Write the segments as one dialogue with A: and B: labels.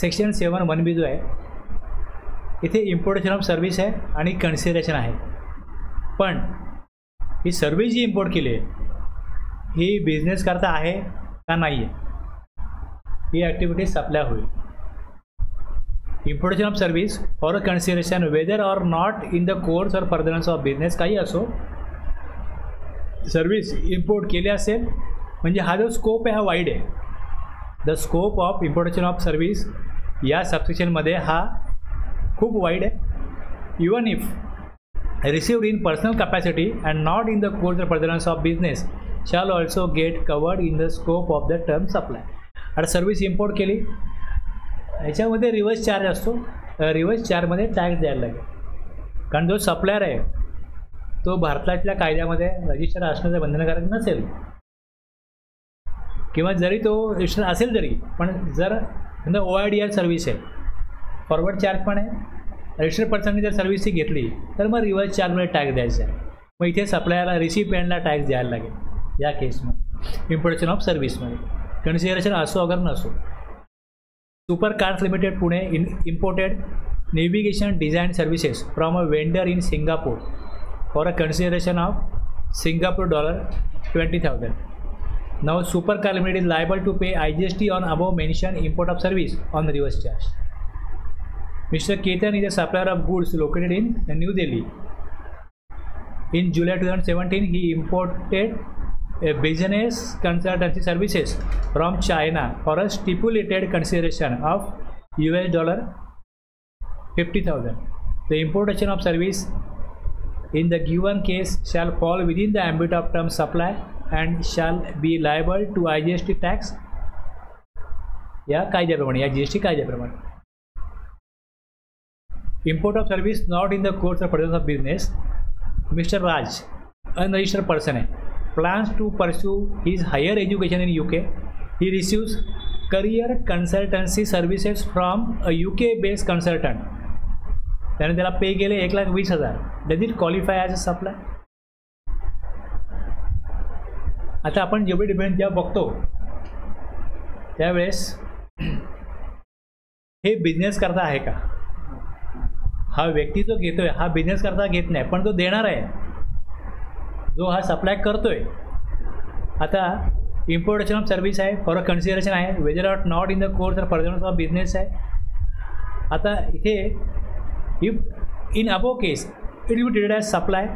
A: Section 7(1)(b) जो आहे इथे इम्पोर्टेशन ऑफ सर्व्हिस आहे आणि कन्सिडरेशन आहे. पण ही सर्व्हिस जी इम्पोर्ट केली आहे ही बिझनेस करता आहे का नाही आहे, ही ॲक्टिव्हिटी सप्लाय होईल. Importation of service for a consideration whether or not in the course or furtherance of business. काही असो, सर्व्हिस इम्पोर्ट केली असेल म्हणजे हा जो स्कोप आहे हा वाईड आहे. The scope of importation of service या सबसेक्शनमध्ये हा खूप वाईड आहे. Even if received in personal capacity and not in the course or furtherance of business shall also get covered in the scope of the term supply. आता service import केली, ह्याच्यामध्ये reverse charge असतो. Reverse चार्जमध्ये tax द्यायला लागेल, कारण जो supplier आहे तो भारतातल्या कायद्यामध्ये रजिस्टर असण्याचं बंधनकारक नसेल, किंवा जरी तो रजिस्टर असेल तरी पण जर समजा OIDR सर्व्हिस आहे, फॉरवर्ड चार्ज पण आहे, रजिस्टर्ड पर्सनने जर सर्व्हिस ही घेतली तर मग रिव्हर्स चार्जमध्ये टॅक्स द्यायचा आहे. मग इथे सप्लायरला रिसिपियंटला टॅक्स द्यायला लागेल या केसमध्ये इम्पोर्टेशन ऑफ सर्व्हिसमध्ये. कन्सिडरेशन असो अगर नसो. Super cars limited Pune imported navigation design services from a vendor in Singapore for a consideration of Singapore $20,000. Now super car limited is liable to pay IGST on above mention import of service on reverse charge. Mister Ketan is a supplier of goods located in New Delhi. In July 2017, he imported a business consultancy services from China for a stipulated consideration of $50,000. The importation of service in the given case shall fall within the ambit of term supply and shall be liable to IGST tax. या कायद्याप्रमाणे, या GST कायद्याप्रमाणे. Import of service not in the course of purpose of business. Mr. Raj, unregistered person है, plans to pursue his higher education in UK. He receives career consultancy services from a UK-based consultant. त्याने त्याला पे केले 1,20,000. Does it qualify as a supply? आता आपण जेवढे difference जेव्हा बघतो त्यावेळेस हे बिझनेस करता आहे का, हा व्यक्ती जो घेतोय हा बिझनेस करता घेत नाही, पण तो देणार आहे, जो हा सप्लाय करतोय. आता इम्पोर्टेशन ऑफ सर्व्हिस आहे, फॉर अ कन्सिडरेशन आहे, whether or not in the course or furtherance of business आहे. आता इथे if in above case it will be treated as supply,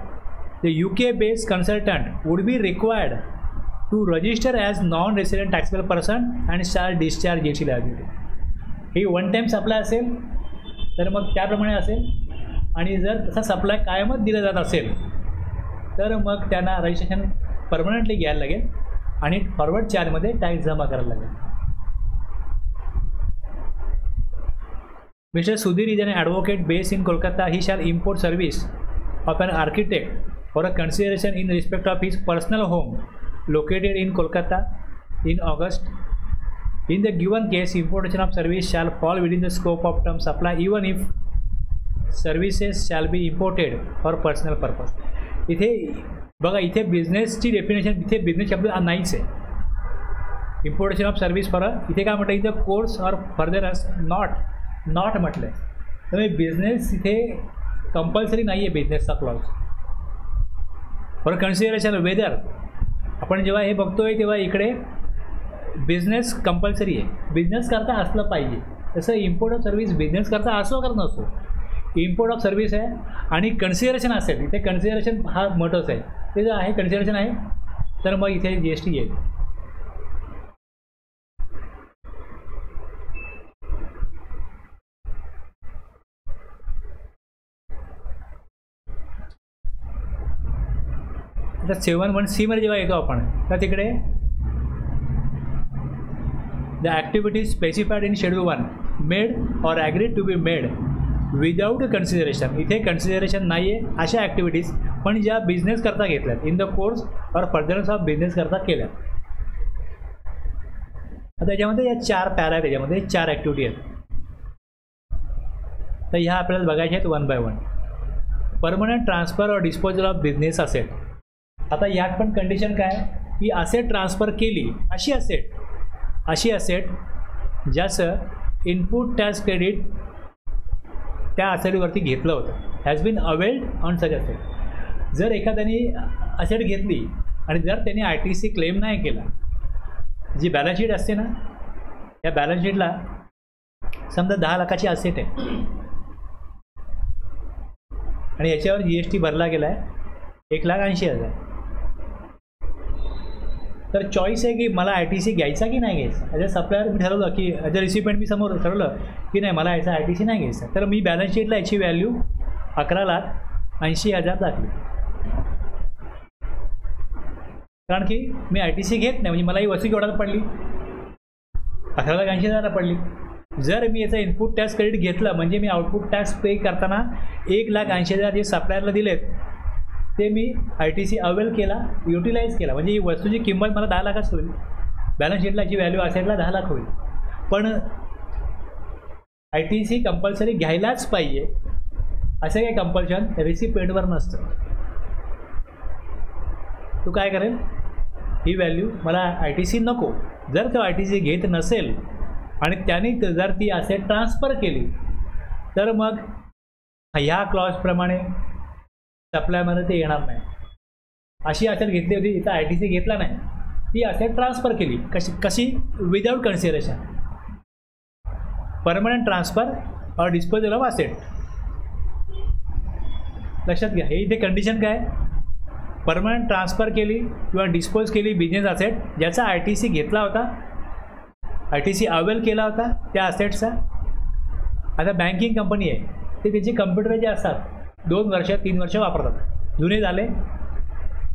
A: the UK based consultant would be required to register as non resident taxable person and shall discharge GST liability. ही one time supply असेल तर मग त्याप्रमाणे असेल, आणि जर तसा supply कायमच दिला जात असेल तर मग त्यांना रजिस्ट्रेशन परमनंटली घ्यायला लागेल आणि फॉरवर्ड चार्जमध्ये टॅक्स जमा करायला लागेल. Mister Sudhir is an advocate based in Kolkata. He shall import service of an architect for a consideration in respect of his personal home located in Kolkata in August. In the given case, importation of service shall fall within the scope of term supply even if services shall be imported for personal purpose. इथे बघा, इथे बिझनेसची definition, इथे business शब्द नाहीच आहे. Importation of service for इथे काय म्हटलं, इथे कोर्स ऑर फर्दरन्स नॉट म्हटलं आहे. त्यामुळे बिझनेस इथे कंपल्सरी नाही आहे बिझनेसचा क्लॉज. फॉर कन्सिडरेशन वेदर, आपण जेव्हा हे बघतोय तेव्हा इकडे बिझनेस कंपल्सरी आहे, बिझनेस करता असलं पाहिजे. तसं इम्पोर्ट ऑफ सर्व्हिस बिझनेस करता असो का नसो, इम्पोर्ट ऑफ सर्व्हिस आहे आणि कन्सिडरेशन असेल, इथे कन्सिडरेशन हा महत्त्वाचा आहे. ते जर आहे कन्सिडरेशन आहे तर मग इथे GST येईल. आता 7(1)C मध्ये जेव्हा येतो आपण तर तिकडे the activities specified in schedule 1 made or agreed to be made without consideration. इथे कन्सिडरेशन नाही आहे अशा ॲक्टिव्हिटीज, पण ज्या बिझनेस करता घेतल्यात in the course or furtherance of business करता केल्या. आता याच्यामध्ये या 4 पॅरा आहेत, त्याच्यामध्ये 4 ॲक्टिव्हिटी आहेत. तर ह्या आपल्याला बघायच्या आहेत 1 by 1. परमनंट ट्रान्सफर और डिस्पोजल ऑफ बिझनेस असेट. आता यात पण कंडिशन काय की असेट ट्रान्सफर केली, अशी असेट ज्याचं इनपुट टॅक्स क्रेडिट त्या असेटवरती घेतलं होतं, has been availed on such asset. जर एखाद्याने असेट घेतली आणि जर त्याने ITC क्लेम नाही केला, जी बॅलन्स शीट असते ना, या बॅलन्स शीटला समजा 10 लाखाची असेट आहे आणि याच्यावर GST भरला गेला आहे 1,80,000. तर चॉईस आहे की मला ITC घ्यायचा की नाही घ्यायचा. ॲज अ सप्लायर मी ठरवलं की ॲज अ रिसिपेंट मी समोर ठरवलं की नाही मला याचा ITC नाही घ्यायचा. तर मी बॅलन्स शीटला याची व्हॅल्यू 11,80,000 दाखली, कारण की मी ITC घेत नाही, म्हणजे मला ही वस्तू केवढ्याला पडली, 11,80,000 पडली. जर मी याचा इनपुट टॅक्स क्रेडिट घेतलं म्हणजे मी आउटपुट टॅक्स पे करताना 1,80,000 जे सप्लायरला दिलेत ते मी ITC अवेल केला, युटिलाइज केला, म्हणजे ही वस्तूची किंमत मला 10 लाखच होईल. बॅलन्स शीटला याची व्हॅल्यू असेटला 10 लाख होईल. पण ITC कंपल्सरी घ्यायलाच पाहिजे असं काही कंपल्शन रिसिपेंटवर नसतं. तू काय करेल, ही व्हॅल्यू मला ITC नको, जर तो ITC घेत नसेल आणि त्याने जर ती असेट ट्रान्सफर केली तर मग ह्या क्लॉजप्रमाणे सप्लायमध्ये ते येणार नाही. अशी असेट घेतली होती, इथं ITC घेतला नाही, ती असेट ट्रान्सफर केली, कशी विदाऊट कन्सिडरेशन, परमनंट ट्रान्सफर और डिस्पोजल ऑफ असेट. लक्षात घ्या, हे इथे कंडिशन काय, परमनंट ट्रान्सफर केली किंवा डिस्पोज केली बिझनेस असेट ज्याचा ITC घेतला होता, ITC अवेल केला होता त्या असेटचा. आता बँकिंग कंपनी आहे, ते त्याचे कम्प्युटर जे असतात 2 वर्ष 3 वर्ष वापरतात, जुने झाले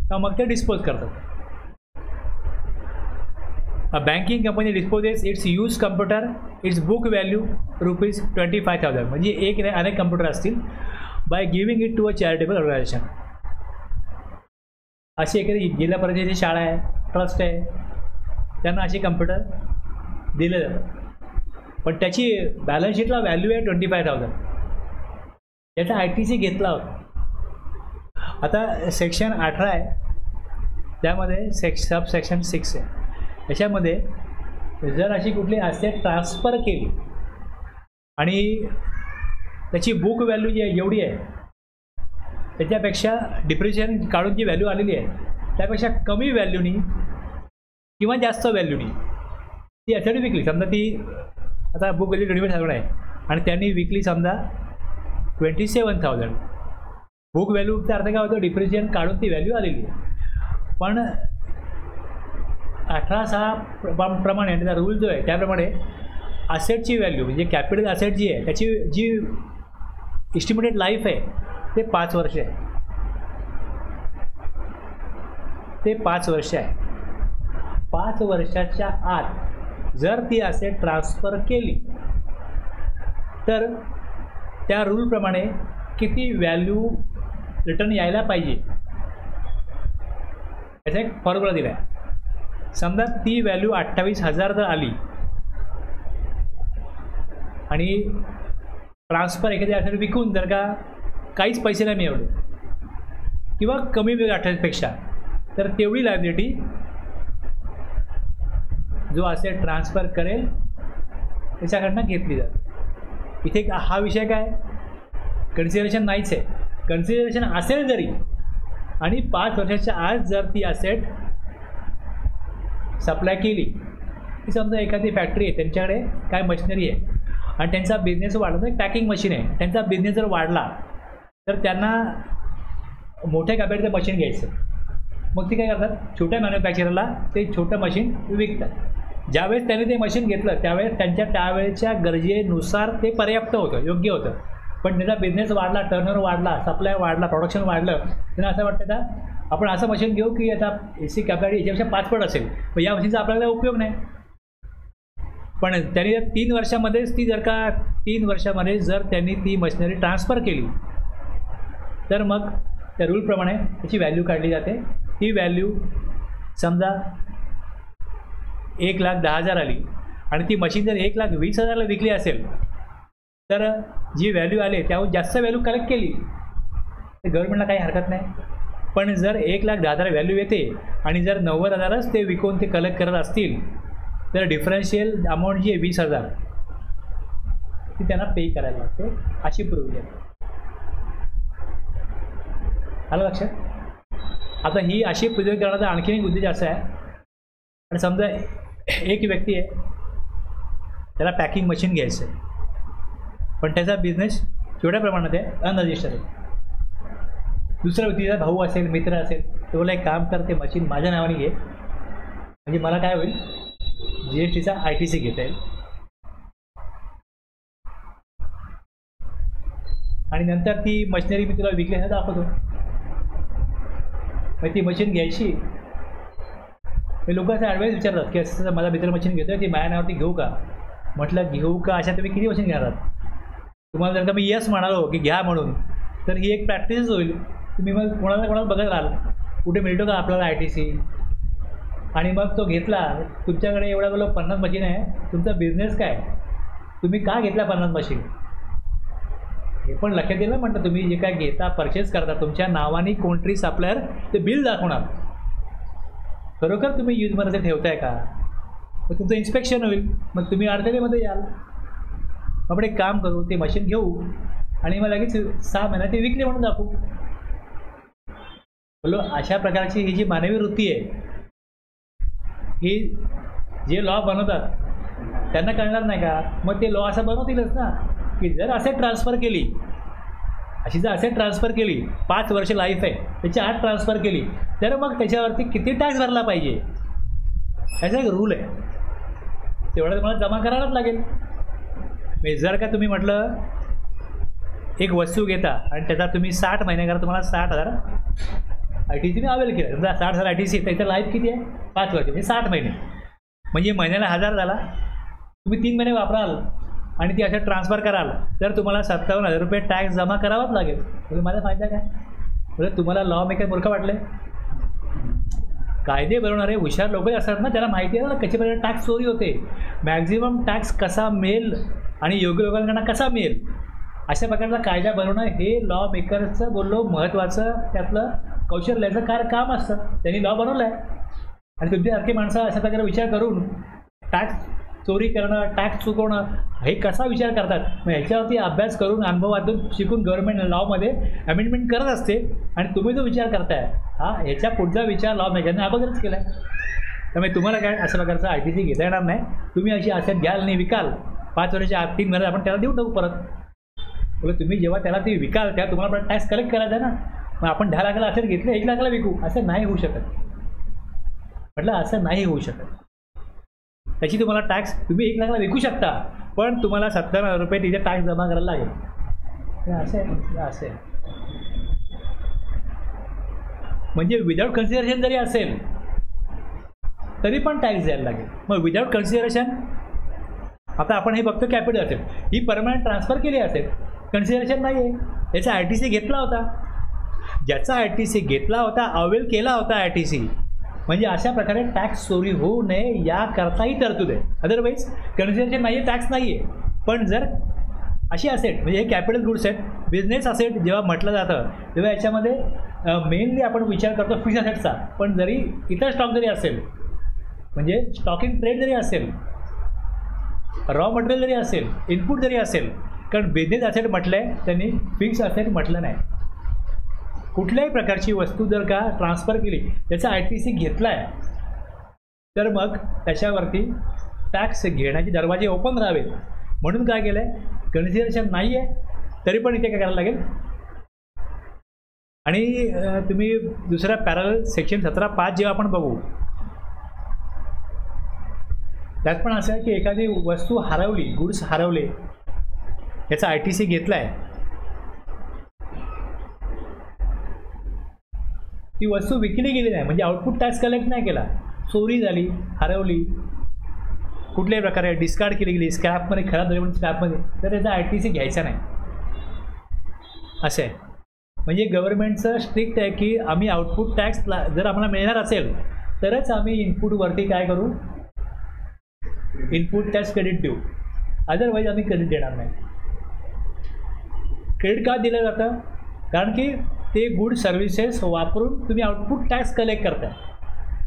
A: तर मग ते डिस्पोज करतात. A banking company disposes its use computer, its book value ₹25,000, म्हणजे एक अनेक कम्प्युटर असतील, by giving it to a charitable organisation. अशी एखादी जिल्हा परिषदेची शाळा आहे, ट्रस्ट आहे, त्यांना असे कम्प्युटर दिले जातात, पण त्याची बॅलन्स शीटला व्हॅल्यू आहे 25,000, याचा ITC घेतला होता. आता सेक्शन 18 आहे, त्यामध्ये सब सेक्शन 6 आहे. याच्यामध्ये जर अशी कुठली असेट ट्रान्सफर केली आणि त्याची बुक व्हॅल्यू जी आहे एवढी आहे, त्याच्यापेक्षा डिप्रिशिएशन काढून जी व्हॅल्यू आलेली आहे त्यापेक्षा कमी व्हॅल्यूनी किंवा जास्त व्हॅल्यूनी ती असेट विकली, समजा ती आता बुक व्हॅल्यू 25,000 आहे आणि त्यांनी विकली समजा 27,000. बुक व्हॅल्यूचा अर्थ काय होतं, डिप्रिशिएशन काढून ती व्हॅल्यू आलेली आहे. पण 18(6) प्रमाणे त्याचा रूल जो आहे त्याप्रमाणे असेटची व्हॅल्यू म्हणजे कॅपिटल असेट जी आहे त्याची जी इस्टिमेटेड लाईफ आहे ते 5 वर्ष आहे, ते 5 वर्ष आहे. 5 वर्षाच्या आत जर ती असेट ट्रान्सफर केली तर त्या रूलप्रमाणे किती व्हॅल्यू रिटर्न यायला पाहिजे याचा एक फॉर्म्युला दिला आहे. समजा ती व्हॅल्यू 28,000 जर आली आणि ट्रान्सफर एखादी असेट विकून जर का काहीच पैसे नाही मिळवले किंवा कमी वेळ 28पेक्षा, तर तेवढी लायबिलिटी जो असेट ट्रान्सफर करेल त्याच्याकडनं घेतली जाते. इथे हा विषय काय, कन्सिडरेशन नाहीच आहे. कन्सिडरेशन असेल जरी आणि 5 वर्षाच्या आत जर ती असेट सप्लाय केली, की समजा एखादी फॅक्टरी आहे, त्यांच्याकडे काय मशिनरी आहे आणि त्यांचा बिझनेस वाढला, एक पॅकिंग मशीन आहे, त्यांचा बिझनेस जर वाढला तर त्यांना मोठ्या कॅपॅसिटीचं मशीन घ्यायचं. मग ते काय करतात, छोट्या मॅन्युफॅक्चररला ते छोटं मशीन विकतात. ज्यावेळेस त्यांनी ते मशीन घेतलं त्यावेळेस त्यांच्या त्यावेळेच्या गरजेनुसार ते पर्याप्त होतं, योग्य होतं. पण त्याचा बिझनेस वाढला, टर्नओव्हर वाढला, सप्लाय वाढला, प्रोडक्शन वाढलं, त्यांना असं वाटतं का आपण असं मशीन घेऊ की आता AC कॅपॅसिटी याच्यापेक्षा 5 पट असेल, पण या मशीनचा आपल्याला उपयोग नाही. पण त्यांनी जर 3 वर्षामध्येच ती जर का 3 वर्षामध्ये जर त्यांनी ती मशिनरी ट्रान्सफर केली तर मग त्या रूलप्रमाणे त्याची व्हॅल्यू काढली जाते. ती व्हॅल्यू समजा 1,10,000 आली आणि ती मशीन जर 1,20,000ला विकली असेल तर जी व्हॅल्यू आली त्याहून जास्त व्हॅल्यू कलेक्ट केली तर गव्हर्नमेंटला काही हरकत नाही. पण जर 1,10,000 व्हॅल्यू येते आणि जर 90,000च ते विकून ते कलेक्ट करत असतील तर डिफरन्शियल अमाऊंट जी आहे 20,000 ती त्यांना पे करायला लागते, अशी प्रोव्हिजन आहे. आलं लक्षात? आता ही अशी प्रोव्हिजन करण्याचा आणखीन एक उद्देश असा आहे, आणि समजा एक व्यक्ती आहे, त्याला पॅकिंग मशीन घ्यायचं आहे, पण त्याचा बिझनेस छोट्या प्रमाणात आहे, अनरजिस्टर्ड आहे. दुसरा व्यक्तीचा भाऊ असेल, मित्र असेल, तो बोला एक काम कर, ते मशीन माझ्या नावाने घे, म्हणजे मला काय होईल, GSTचा ITC घेता येईल. आणि नंतर ती मशिनरी मी तुला विकल्याचं दाखवतो. मग ती मशीन घ्यायची. मी लोक असं ॲडवाईस विचारतात की असं माझा मित्र मशीन घेतो आहे, ती माझ्या नावावरती घेऊ का? म्हटलं घेऊ का, अशा तुम्ही किती मशीन घेणार? तुम्हाला जर का मी यस म्हणालो की घ्या म्हणून, तर ही एक प्रॅक्टिसच होईल. तुम्ही मग कोणाला बघत राहाल कुठे मिळतो का आपल्याला ITC, आणि मग तो घेतला. तुमच्याकडे एवढा बोलो 50 मशीन आहे, तुमचा बिझनेस काय, तुम्ही का घेतला 50 मशीन, हे पण लक्षात येईल ना. म्हणतं तुम्ही जे काय घेता, परचेस करता, तुमच्या नावाने कोणतरी सप्लायर ते बिल दाखवणार, खरोखर तुम्ही यूजमध्ये ठेवताय का, मग तुमचं इन्स्पेक्शन होईल, मग तुम्ही अडचणीमध्ये याल. आपण एक काम करू, ते मशीन घेऊ आणि मग लगेच 6 महिन्यात ते विकले म्हणून दाखवू. बोलो अशा प्रकारची ही जी मानवी वृत्ती आहे, ही जे लॉ बनवतात त्यांना कळणार नाही का? मग ते लॉ असं बनवतीलच ना की जर असेट ट्रान्सफर केली, अशी जर असेट ट्रान्सफर केली, 5 वर्ष लाईफ आहे, त्याच्या आत ट्रान्सफर केली, तर मग त्याच्यावरती किती टॅक्स भरला पाहिजे, याचा एक रूल आहे. तेवढं तुम्हाला जमा करायलाच लागेल. म्हणजे जर का तुम्ही म्हटलं एक वस्तू घेता आणि त्याचा तुम्ही 60 महिने करा, तुम्हाला 60,000 ITC अवेल केलं, समजा 60,000 ITC, त्याचं लाईफ किती आहे, 5 वर्ष, म्हणजे 60 महिने, म्हणजे महिन्याला 1000 झाला. तुम्ही 3 महिने वापराल आणि ती असं ट्रान्सफर कराल, तर तुम्हाला 57,000 रुपये टॅक्स जमा करावाच लागेल. म्हणजे माझा फायदा काय? म्हणजे तुम्हाला लॉ मेकर मूर्ख वाटले? कायदे बनवणारे हुशार लोक असतात ना, त्याला माहिती आहे ना कशी प्रकारे टॅक्स चोरी होते, मॅक्झिमम टॅक्स कसा मिळेल आणि योग्य लोकांना कसा मिळेल, अशा प्रकारचा कायदा बनवणं हे लॉ मेकरचं बोललो महत्त्वाचं त्यातलं कौशल्याचं काम असतं. त्यांनी लॉ बनवलं आहे. आणि तुमच्यासारखी माणसं अशा प्रकारे विचार करून टॅक्स चोरी करणं, टॅक्स चुकवणं, हे कसा विचार करतात? मग ह्याच्यावरती अभ्यास करून, अनुभवातून शिकून गव्हर्नमेंट लॉमध्ये अमेंडमेंट करत असते. आणि तुम्ही जो विचार करताय हा ह्याच्या पुढचा विचार लॉ मेकरने अगोदरच केला आहे. त्यामुळे तुम्हाला काय अशा प्रकारचा ITC घेता येणार नाही. तुम्ही अशी असेट घ्याल आणि विकाल, 5 वर्षाच्या आत 3 महिन्यात आपण त्याला देऊ टाकू परत. बोले तुम्ही जेव्हा त्याला ते विकाल तेव्हा तुम्हाला पण टॅक्स कलेक्ट करायचा आहे ना. मग आपण 10 लाखाला असेट घेतले, 1 लाखाला विकू, असं नाही होऊ शकत. म्हटलं असं नाही होऊ शकत. त्याची तुम्हाला टॅक्स, तुम्ही 1 लाखाला विकू शकता, पण तुम्हाला 70,000 रुपये तिथे टॅक्स जमा करायला लागेल. असं आहे, असं आहे. म्हणजे विदाऊट कन्सिडरेशन जरी असेल तरी पण टॅक्स द्यायला लागेल. मग विदाऊट कन्सिडरेशन, आता आपण हे बघतो कॅपिटल असेल, ही परमनंट ट्रान्सफर केली असेल, कन्सिडरेशन नाही आहे, याचा ITC घेतला होता, ज्याचा ITC घेतला होता, अवेल केला होता ITC, म्हणजे अशा प्रकारे टॅक्स चोरी होऊ नये याकरताही तरतूद आहे. अदरवाईज कन्सिडरेशन नाही आहे, टॅक्स नाही आहे. पण जर अशी असेट, म्हणजे हे कॅपिटल गुड्स आहेत, बिझनेस असेट जेव्हा म्हटलं जातं तेव्हा याच्यामध्ये मेनली आपण विचार करतो फिक्स असेटचा. पण जरी इतर स्टॉक जरी असेल, म्हणजे स्टॉक इन ट्रेड जरी असेल, रॉ मटेरियल जरी असेल, इनपुट जरी असेल, कारण बिझनेस असेट म्हटलं आहे त्यांनी, फिक्स असेट म्हटलं नाही. कुठल्याही प्रकारची वस्तू जर का ट्रान्सफर केली, त्याचा ITC घेतला आहे, तर मग त्याच्यावरती टॅक्स घेण्याचे दरवाजे ओपन राहावेत. म्हणून काय केलं आहे, कन्सिडरेशन नाही आहे तरी पण इथे काय करायला लागेल. आणि तुम्ही दुसऱ्या पॅरल सेक्शन 17(5) जेव्हा आपण बघू, त्यात पण असं आहे की एखादी वस्तू हरवली, गुड्स हरवले, याचा ITC घेतला आहे, ती वस्तू विकली गेली नाही, म्हणजे आउटपुट टॅक्स कलेक्ट नाही केला, चोरी झाली, हरवली, कुठल्याही प्रकारे डिस्कार्ड केली गेली, स्क्रॅपमध्ये खराब झाली म्हणून स्क्रॅपमध्ये, तर त्याचा ITC घ्यायचा नाही. असं आहे. म्हणजे गव्हर्नमेंटचं स्ट्रिक्ट आहे की आम्ही आउटपुट टॅक्स जर आम्हाला मिळणार असेल तरच आम्ही इनपुटवरती काय करू, इनपुट टॅक्स क्रेडिट देऊ, अदरवाईज आम्ही क्रेडिट देणार नाही. क्रेडिट का दिलं जातं? कारण की ते गुड सर्व्हिसेस वापरून तुम्ही आउटपुट टॅक्स कलेक्ट करताय.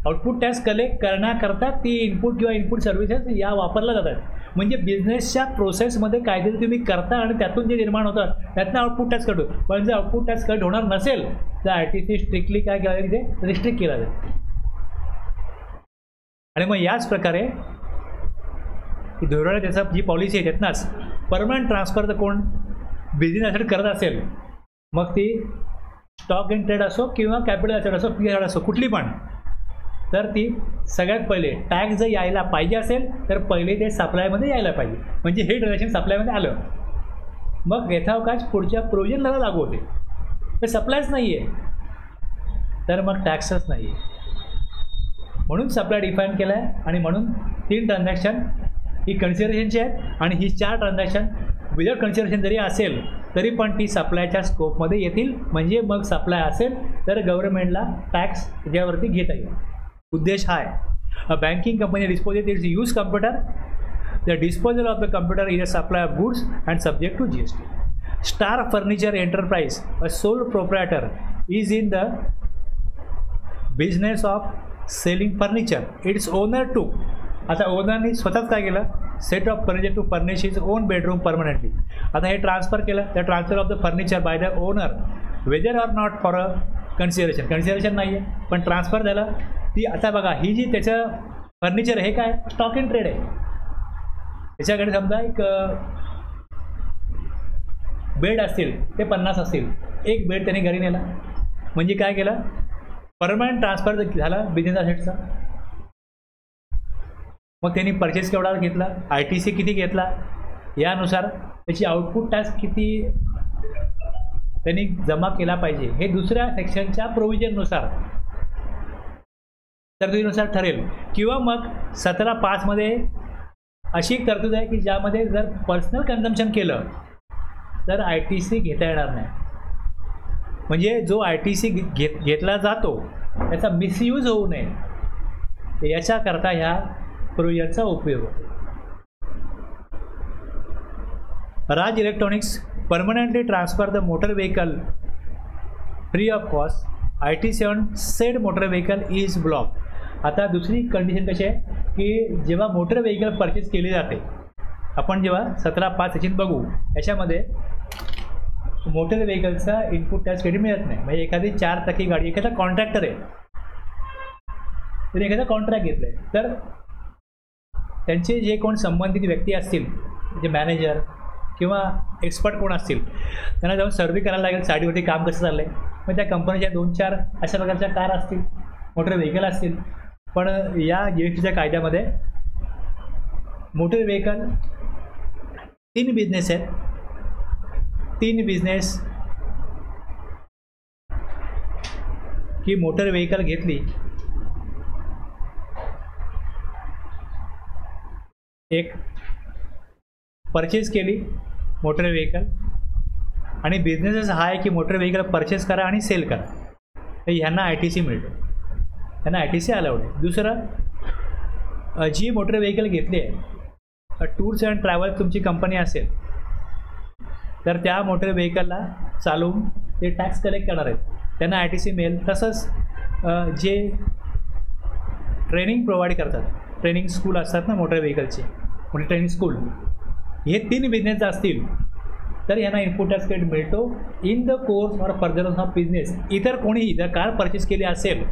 A: आउटपुट टॅक्स कलेक्ट करण्याकरता ती इनपुट किंवा इनपुट सर्व्हिसेस या वापरल्या जातात. म्हणजे बिझनेसच्या प्रोसेसमध्ये काहीतरी तुम्ही करता आणि त्यातून जे निर्माण होतं त्यातनं आउटपुट टॅक्स कट होतो. पण जर आउटपुट टॅक्स कट होणार नसेल तर ITC स्ट्रिक्टली काय केलं जाईल, तिथे रिस्ट्रिक्ट केला जाईल. आणि मग याच प्रकारे धोरण त्याचा जी पॉलिसी आहे त्यातनंच परमनंट ट्रान्सफर तर कोण बिझनेस ॲसेट करत असेल, मग ती स्टॉक इन ट्रेड असो किंवा कॅपिटल ॲसेट असो, पी असो, कुठली पण, तर ती सगळ्यात पहिले टॅक्स जर यायला पाहिजे असेल तर पहिले ते सप्लायमध्ये यायला पाहिजे. म्हणजे हे ट्रान्झॅक्शन सप्लायमध्ये आलं, मग यथावकाश पुढच्या प्रोव्हिजनला लागू होते. ते सप्लायच नाही आहे तर मग टॅक्सच नाही आहे. म्हणून सप्लाय डिफाईन केला आहे आणि म्हणून 3 ट्रान्झॅक्शन ही कन्सिडरेशनची आहेत आणि ही 4 ट्रान्झॅक्शन विदाउट कन्सिडरेशन जरी असेल तरी पण ती सप्लायच्या स्कोपमध्ये येतील. म्हणजे मग सप्लाय असेल तर गव्हर्नमेंटला टॅक्स त्याच्यावरती घेता येईल. उद्देश हा आहे. A banking company disposes its use computer, the disposal of the computer is a supply of goods and subject to GST. Star furniture enterprise, a sole proprietor, is in the business of selling furniture. Its owner to, आता ओनरनी स्वतःच काय केलं, set of furniture to furnish his own bedroom permanently. आता हे transfer केलं, the transfer of the furniture by the owner whether or not for a consideration नाही आहे पण ट्रान्सफर झालं. ती आता बघा ही जी त्याचं फर्निचर हे काय स्टॉक इन ट्रेड आहे. त्याच्याकडे समजा एक बेड असतील, ते 50 असतील, एक बेड त्याने घरी नेला, म्हणजे काय केलं, परमनंट ट्रान्सफर झाला बिझनेस ॲसेटचा. मग त्यांनी परचेस केवढा घेतला, ITC किती घेतला, यानुसार त्याची आउटपुट टॅक्स किती त्यांनी जमा केला पाहिजे हे दुसऱ्या सेक्शनच्या प्रोव्हिजननुसार तरतुदीनुसार ठरेल. किंवा मग 17(5) अशी एक तरतूद आहे की ज्यामध्ये जर पर्सनल कन्झम्पशन केलं तर ITC घेता येणार नाही. म्हणजे जो ITC घेतला जातो त्याचा मिसयूज होऊ नये याच्याकरता ह्या प्रोव्हिजनचा उपयोग होतो. Raj electronics permanently transfer the motor vehicle free of cost. ITC on said motor vehicle is block. आता दुसरी कंडिशन कशी आहे की जेव्हा मोटर व्हेकल परचेस केली जाते, आपण जेव्हा 17(5) सेक्शन बघू, याच्यामध्ये मोटर व्हेकलचा इनपुट टॅक्स क्रेडिट मिळत नाही. म्हणजे एखादी 4 चाकी गाडी, एखादा कॉन्ट्रॅक्टर आहे, त्याने एखादा कॉन्ट्रॅक्ट घेतलं आहे, तर त्यांचे जे कोण संबंधित व्यक्ती असतील, जे मॅनेजर किंवा एक्सपर्ट कोण असतील, त्यांना जाऊन सर्व्हे करायला लागेल साईडवरती काम कसं चाललं आहे. मग त्या कंपनीच्या 2-4 अशा प्रकारच्या कार असतील, मोटर व्हेकल असतील. पण या GSTच्या कायद्यामध्ये मोटर व्हेकल 3 बिझनेस आहेत. 3 बिझनेस की मोटर व्हेकल घेतली, एक परचेस केली मोटर व्हेकल, आणि बिझनेसच हा आहे की मोटर व्हेकल परचेस करा आणि सेल करा, तर ह्यांना ITC मिळतो, त्यांना ITC अलाउड आहे. दुसरं, जी मोटर व्हेकल घेतली आहे, टूर्स अँड ट्रॅव्हल तुमची कंपनी असेल तर त्या मोटर व्हेकलला चालवून ते टॅक्स कलेक्ट करणार आहेत, त्यांना ITC मिळेल. तसंच जे ट्रेनिंग प्रोव्हाइड करतात, ट्रेनिंग स्कूल असतात ना मोटर व्हेकलचे, मोठी ट्रेनिंग स्कूल, हे 3 बिझनेस असतील तर यांना इनपुट टॅक्स क्रेडिट मिळतो in the course or furtherance of business. इतर कोणीही जर कार परचेस केली असेल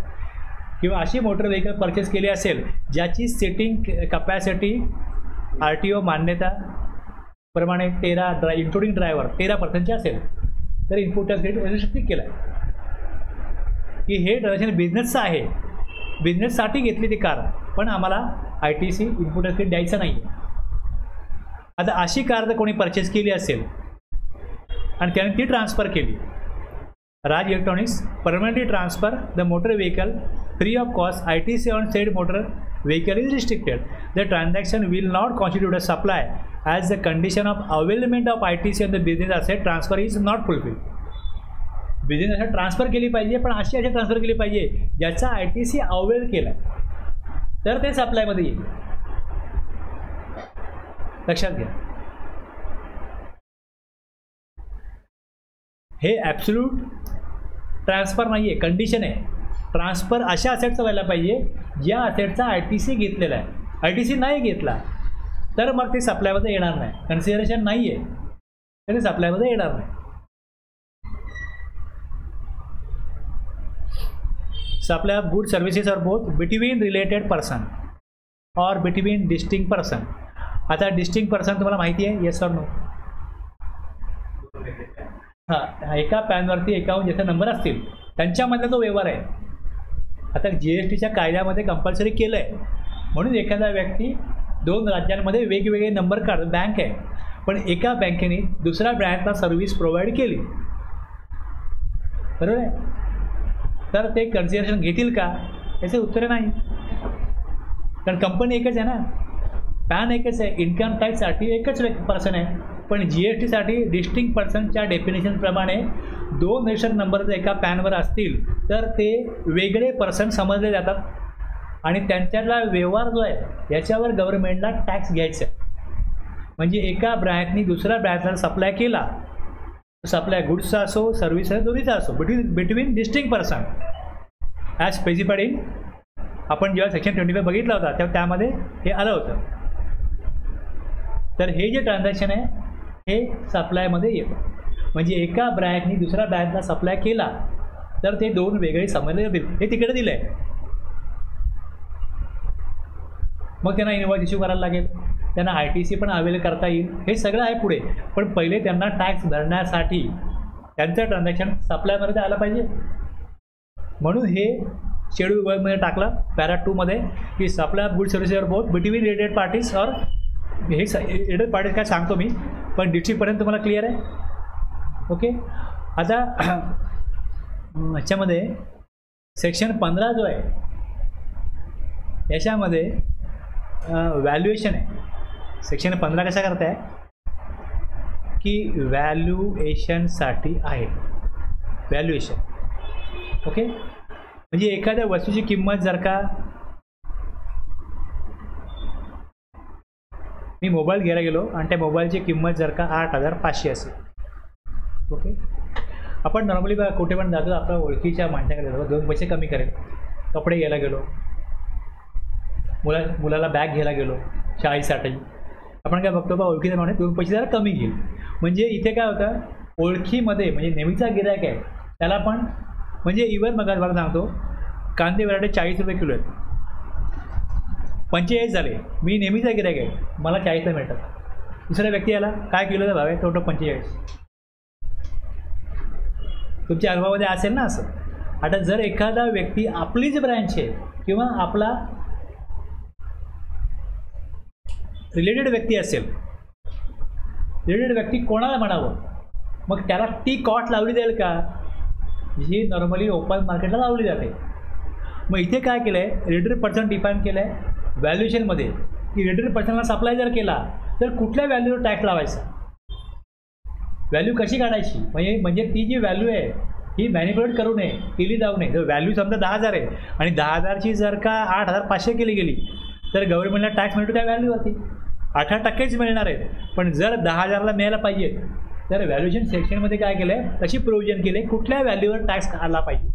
A: किंवा अशी मोटर व्हेकल परचेस केली असेल ज्याची सिटिंग कपॅसिटी RTO मान्यता प्रमाणे 13 इन्क्लुडिंग ड्रायव्हर 13% असेल तर इनपुट टॅक्स क्रेडिट रिस्ट्रिक्ट केला आहे की हे ट्रान्झॅक्शन बिझनेसचं आहे, बिझनेससाठी घेतली ती कार, पण आम्हाला ITC इनपुट टॅक्स क्रेडिट द्यायचं नाही आहे. आता अशी कार जर कोणी परचेस केली असेल आणि त्याने ती ट्रान्सफर केली, Raj electronics permanently transfer the motor vehicle free of cost. ITC on said motor vehicle is restricted. The transaction will not constitute a supply as the condition of availment of ITC on the business asset transfer is not fulfil. Business asset transfer केली पाहिजे, पण अशी transfer केली पाहिजे ज्याचा ITC avail केला तर ते सप्लायमध्ये येईल. लक्षात घ्या, हे ॲब्सोल्यूट ट्रान्सफर नाही आहे, कंडिशन आहे. ट्रान्सफर अशा असेटचा व्हायला पाहिजे ज्या असेटचा ITC घेतलेला आहे. ITC नाही घेतला तर मग ते सप्लायमध्ये येणार नाही. कन्सिडरेशन नाही आहे तर ते सप्लायमध्ये येणार नाही. Supply of good services are both between related person or between distinct person. आता डिस्टिंक्ट पर्सन तुम्हाला माहिती आहे, येस और नो? हां, एका पॅनवरती एकाहून जास्त नंबर असतील त्यांच्यामधला तो व्यवहार आहे. आता GSTच्या कायद्यामध्ये कंपल्सरी केलं आहे म्हणून एखादा व्यक्ती 2 राज्यांमध्ये वेगवेगळे नंबर काढ. बँक आहे पण एका बँकेने दुसऱ्या ब्रँचला सर्व्हिस प्रोव्हाइड केली, बरोबर आहे, तर ते कन्सिडरेशन घेतील का? याचे उत्तर नाही, कारण कंपनी एकच आहे ना, पॅन एकच आहे, इन्कम टॅक्ससाठी एकच पर्सन आहे. पण GSTसाठी डिस्टिंक्ट पर्सनच्या डेफिनेशनप्रमाणे 2 रजिस्टर नंबर जर एका पॅनवर असतील तर ते वेगळे पर्सन समजले जातात आणि त्यांच्यातला व्यवहार जो आहे याच्यावर गव्हर्नमेंटला टॅक्स घ्यायचा आहे. म्हणजे एका ब्रँचनी दुसऱ्या ब्रँचला सप्लाय केला, सप्लाय गुड्सचा असो सर्व्हिस दोन्हीचा असो, between distinct person as specified in, आपण जेव्हा सेक्शन 25 बघितला होता तेव्हा त्यामध्ये हे आलं होतं. तर हे जे ट्रान्झॅक्शन आहे हे सप्लायमध्ये येतं. म्हणजे एका ब्रँचनी दुसऱ्या ब्रँचला सप्लाय केला तर ते 2 वेगळे समजले जातील. हे तिकडे दिलं आहे, मग त्यांना इनवॉइस इश्यू करायला लागेल, त्यांना ITC पण अवेल करता येईल, हे सगळं आहे पुढे. पण पहिले त्यांना टॅक्स भरण्यासाठी त्यांचं ट्रान्झॅक्शन सप्लायमध्ये आलं पाहिजे. म्हणून हे शेड्यूल 1मध्ये टाकलं पॅरा 2मध्ये की supply of good services are both between related parties. और हे रिलेटेड पार्टीज काय सांगतो मी, पण डिस्ट्रिक्टपर्यंत तुम्हाला क्लिअर आहे? ओके. आता ह्याच्यामध्ये सेक्शन 15 जो आहे याच्यामध्ये व्हॅल्युएशन आहे. सेक्शन 15 कसा करताय की व्हॅल्युएशनसाठी आहे, व्हॅल्युएशन. ओके. म्हणजे एखाद्या वस्तूची किंमत जर का मी मोबाईल घ्यायला गेलो आणि त्या मोबाईलची किंमत जर का 8,500 असेल, ओके, आपण नॉर्मली कुठे पण जातो आपल्या ओळखीच्या माणसाकडे जातो, 2 पैसे कमी करेल. कपडे घ्यायला गेलो, मुलाला बॅग घ्यायला गेलो शाळेसाठी, आपण काय बघतो बा ओळखीचा माणूस 2 पैसे जरा कमी घेईल. म्हणजे इथे काय होतं, ओळखीमध्ये म्हणजे नेहमीचा गिरायक आहे त्याला पण, म्हणजे इव्हन मग मला सांगतो कांदे बटाटे 40 रुपये किलो आहेत, 45 झाले, मी नेहमीचा गिरायक आहे, मला 40ला मिळतात. दुसऱ्या व्यक्ती याला काय किलोचा भाव आहे, तो 45. तुमच्या अनुभवामध्ये असेल ना असं. आता जर एखादा व्यक्ती आपलीच ब्रँच आहे किंवा आपला रिलेटेड व्यक्ती असेल, रिलेटेड व्यक्ती कोणाला म्हणावं, मग त्याला ती कॉस्ट लावली जाईल का, जी नॉर्मली ओपन मार्केटला लावली जाते. मग इथे काय केलं आहे, रिलेटेड पर्सन डिफाईन केलं आहे व्हॅल्युएशनमध्ये की रिलेटेड पर्सनला सप्लाय जर केला तर कुठल्या व्हॅल्यूवर टॅक्स लावायचा, व्हॅल्यू कशी काढायची. म्हणजे ती जी व्हॅल्यू आहे ही मॅनिप्युलेट करू नये, केली जाऊ नये. जर व्हॅल्यू समजा 10,000 आहे आणि 10,000ची जर का 8,500 केली गेली तर गव्हर्नमेंटला टॅक्स मिळतो त्या व्हॅल्यूवरती, 18% मिळणार आहेत. पण जर 10,000ला मिळायला पाहिजे तर व्हॅल्युएशन सेक्शनमध्ये काय केलं आहे, तशी प्रोव्हिजन केली आहे कुठल्या व्हॅल्यूवर टॅक्स आला पाहिजे.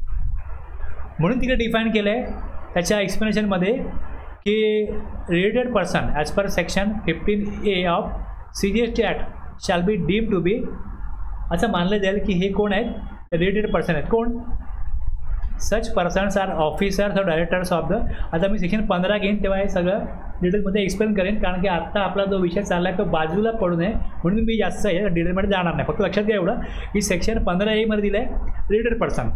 A: म्हणून तिकडे डिफाईन केलं आहे त्याच्या एक्सप्लेनेशनमध्ये की related person as per section 15A of CGST act shall be deem to be, असं मानलं जाईल की हे कोण आहेत, रिलेटेड पर्सन आहेत. कोण? सच पर्सन्स आर ऑफिसर्स और डायरेक्टर्स ऑफ द. आता मी सेक्शन 15 घेईन तेव्हा हे सगळं डिटेलमध्ये एक्सप्लेन करेन, कारण की आत्ता आपला जो विषय चालला आहे तो बाजूला पडू नये म्हणून मी जास्त हे डिटेलमध्ये जाणार नाही. फक्त लक्षात घ्या एवढं की सेक्शन 15A मध्ये दिलं आहे related person.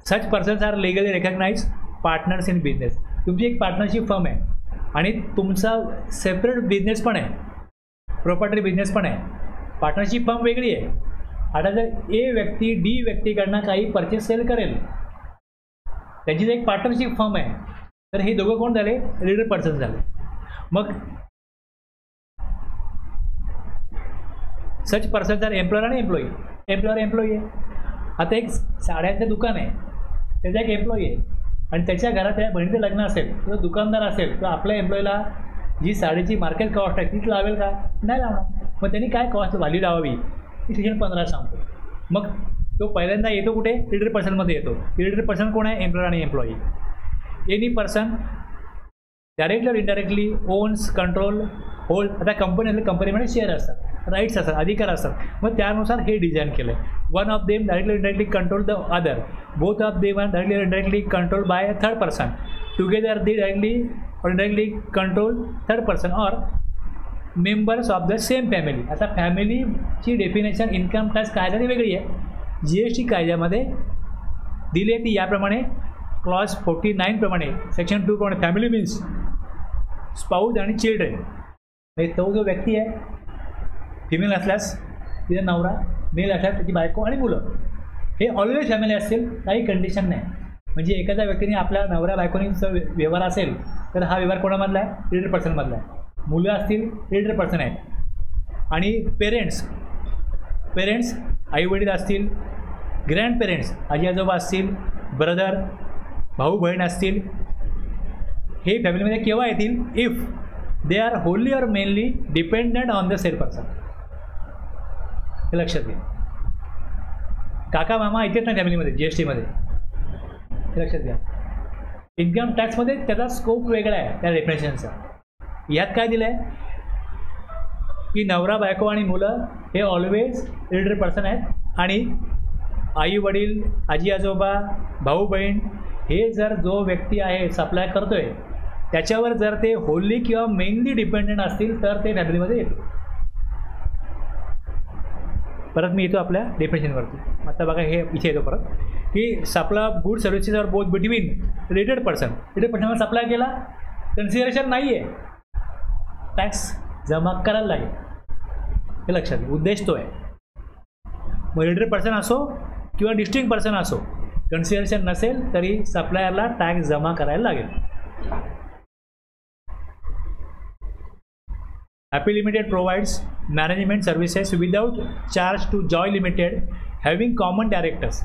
A: Such persons are legally recognize partners in business. तुमची एक पार्टनरशिप फर्म आहे आणि तुमचा सेपरेट बिझनेस पण आहे, प्रॉपर्टी बिझनेस पण आहे, पार्टनरशिप फर्म वेगळी आहे. आता जर A व्यक्ती D व्यक्तीकडनं काही परचेस सेल करेल, त्याची जर एक पार्टनरशिप फर्म आहे तर हे दोघं कोण झाले, रिलेटेड पर्सन झाले. मग सच पर्सन जर एम्प्लॉयर आणि एम्प्लॉई, एम्प्लॉयर एम्प्लॉई आहे. आता एक साड्यांचं दुकान आहे, त्याचा एक एम्प्लॉई आहे आणि त्याच्या घरात त्या बहिणीचं लग्न असेल किंवा दुकानदार असेल तर आपल्या एम्प्लॉईला जी साडीची मार्केट कॉस्ट आहे तीच लावेल का, नाही लावणार. मग त्यांनी काय कॉस्ट व्हॅल्यू लावावी ती सेक्शन 15 सांगतो. मग तो पहिल्यांदा येतो कुठे, रिलेटेड पर्सनमध्ये येतो. रिलेटेड पर्सन कोण आहे, एम्प्लॉयर आणि employee. Any person directly or indirectly ons control hold. आता कंपनीमध्ये शेअर असतात, राईट्स असतात, अधिकार असतात. मग त्यानुसार हे डिझाईन केलं आहे. One of them directly indirectly control the other. Both of them are directly indirectly control by a third person. Together they directly or indirectly control third person or members of the same family. आता फॅमिलीची definition income tax कायद्याने वेगळी आहे. GST कायद्यामध्ये दिली आहे ती याप्रमाणे क्लॉज 49 प्रमाणे सेक्शन 2 प्रमाणे. फॅमिली मीन्स स्पाऊज आणि चिल्ड्रेन. म्हणजे तो जो व्यक्ती आहे, फिमेल असल्यास तिचा नवरा, मेल असल्यास त्याची बायको आणि मुलं, हे ऑलवेज फॅमिली असतील, काही कंडिशन नाही. म्हणजे एखाद्या व्यक्तीने आपल्या नवऱ्या बायकोनीचा व्यवहार असेल तर हा व्यवहार कोणामधला आहे? रिलेटेड पर्सनमधला आहे. मुलं असतील रिलेटेड पर्सन आहेत. आणि पेरेंट्स आईवडील असतील, ग्रँड पेरेंट्स आजी आजोबा असतील, ब्रदर भाऊ बहीण असतील, हे फॅमिलीमध्ये केव्हा येतील? इफ दे आर होली और mainly dependent on the sed person. हे लक्षात घ्या. काका मामा येतात ना फॅमिलीमध्ये GSTमध्ये, हे लक्षात घ्या. इन्कम टॅक्समध्ये त्याचा स्कोप वेगळा आहे त्या डेफिनेशनचा. यात काय दिलं आहे की नवरा बायको आणि मुलं हे ऑलवेज रिलेटेड पर्सन आहेत. आणि आई वडील, आजी आजोबा, भाऊ बहीण हे जर जो व्यक्ती आहे सप्लाय करतो आहे त्याच्यावर जर ते होली किंवा मेनली डिपेंडंट असतील तर ते फॅमिलीमध्ये येतो. परत मी येतो आपल्या डेफिनेशनवरती. आता बघा हे इथे येतो परत की supply of good services are both between related पर्सनवर सप्लाय केला, कन्सिडरेशन नाही आहे, टॅक्स जमा करायला लागेल. हे लक्षात घ्या. उद्देश तो आहे. मग रिलेटेड पर्सन असो किंवा डिस्टिंक्ट पर्सन असो, कन्सिडरेशन नसेल तरी सप्लायरला टॅक्स जमा करायला लागेल. Happy Limited provides management services without charge to Joy Limited, having common directors.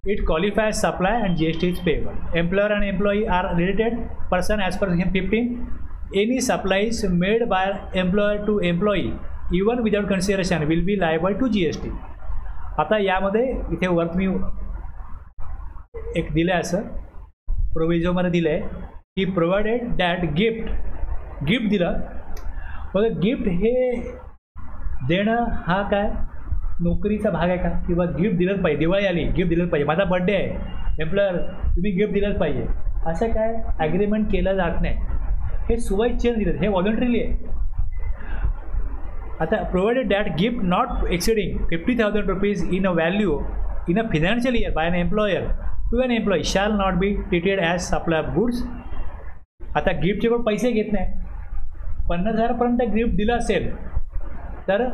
A: It qualifies supply and GST is payable. Employer and employee are related person as per Section 15. Any supplies made by employer to employee, even without consideration, will be liable to GST. आता यामध्ये इथे work मी एक दिलं आहे, असं प्रोव्हिजनमध्ये दिलं आहे की प्रोव्हाइडेड दॅट गिफ्ट दिलं. मग गिफ्ट हे देणं हा काय नोकरीचा भाग आहे का? किंवा गिफ्ट दिलंच पाहिजे, दिवाळी आली गिफ्ट दिलंच पाहिजे, माझा बड्डे आहे एम्प्लॉयर तुम्ही गिफ्ट दिलंच पाहिजे, असं काय ॲग्रीमेंट केलं जात नाही. हे सुवाईच्छेने दिलं, हे व्हॉलंटरीली आहे. आता provided that gift not exceeding 50,000 rupees in a value in a financial year by an employer to an employee shall not be treated as supply of goods. आता गिफ्टचे पण पैसे घेत नाही. 50,000पर्यंत गिफ्ट दिलं असेल तर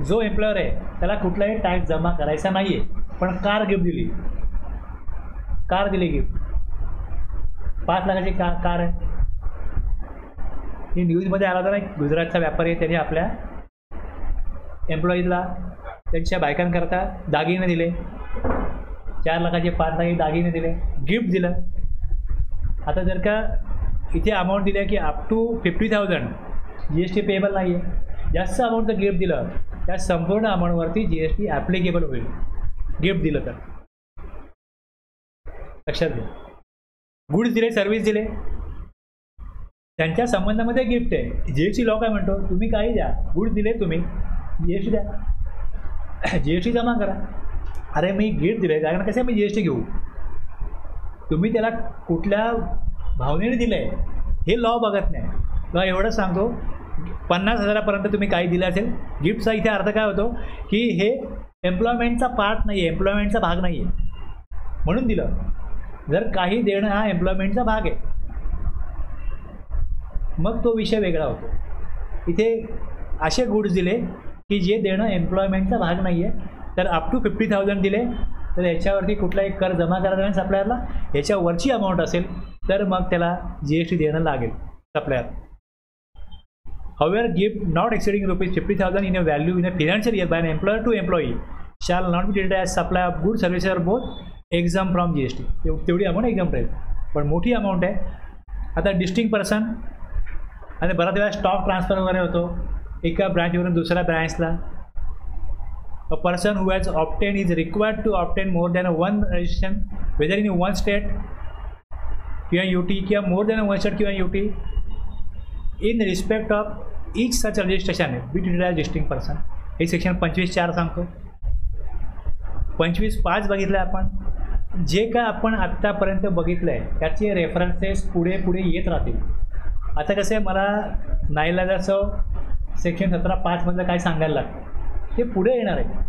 A: जो एम्प्लॉयर आहे त्याला कुठलाही टॅक्स जमा करायचा नाही आहे. पण कार दिली गिफ्ट 5 लाखाची कार आहे. ही न्यूजमध्ये आला होता ना, गुजरातचा व्यापारी आहे, त्याने आपल्या एम्प्लॉईजला त्यांच्या बायकांकरता दागिने दिले, 4 लाखाचे 5 लाखाचे दागिने दिले, गिफ्ट दिलं. आता जर का इथे अमाऊंट दिली आहे की अप टू 50,000 GST पेएबल नाही आहे, जास्त अमाऊंटचं गिफ्ट दिलं त्या संपूर्ण अमाऊंटवरती GST ॲप्लिकेबल होईल गिफ्ट दिलं तर. लक्षात घ्या. गुड्स दिले, सर्व्हिस दिले, त्यांच्या संबंधामध्ये गिफ्ट आहे. GST लॉ काय म्हणतो? तुम्ही काही द्या, गुड्स दिले तुम्ही GST द्या, GST जमा करा. अरे मी गिफ्ट दिले कारण कसं मी GST घेऊ? तुम्ही त्याला कुठल्या भावनेने दिलं आहे हे लॉ बघत नाही. लॉ एवढं सांगतो 50,000पर्यंत तुम्ही काही दिलं असेल, गिफ्टचा इथे अर्थ काय होतो की हे एम्प्लॉयमेंटचा पार्ट नाही आहे, एम्प्लॉयमेंटचा भाग नाही आहे म्हणून दिलं. जर काही देणं हा एम्प्लॉयमेंटचा भाग आहे मग तो विषय वेगळा होतो. इथे असे गुड्स दिले की जे देणं एम्प्लॉयमेंटचा भाग नाही आहे, तर अप टू 50,000 दिले तर याच्यावरती कुठलाही कर जमा करायला नाही सप्लायरला. याच्यावरची अमाऊंट असेल तर मग त्याला GST देणं लागेल supplier. However, gift not exceeding ₹50,000 in a value in a financial year by an employer to employee shall not be treated as supply of goods, services or both exempt from GST. तेवढी amount एक्झाम्प्ट राहील, पण मोठी amount आहे. आता distinct person आणि बराच वेळा stock transfer वगैरे होतो एका ब्रँचवरून दुसऱ्या ब्रँचला. A person who has obtained is required to obtain more than one registration whether in one state किंवा UT किंवा मोर दॅन 1 स्टेट किंवा UT in respect of each such registration B treated as distinct person. हे section 25(4) सांगतो. 25(5) बघितलं आपण. जे काय आपण आत्तापर्यंत बघितलं आहे त्याचे रेफरन्सेस पुढे पुढे येत राहतील. आता कसं आहे, मला नाईलाजाचं सेक्शन 17(5) काय सांगायला लागतं ते पुढे येणार आहे.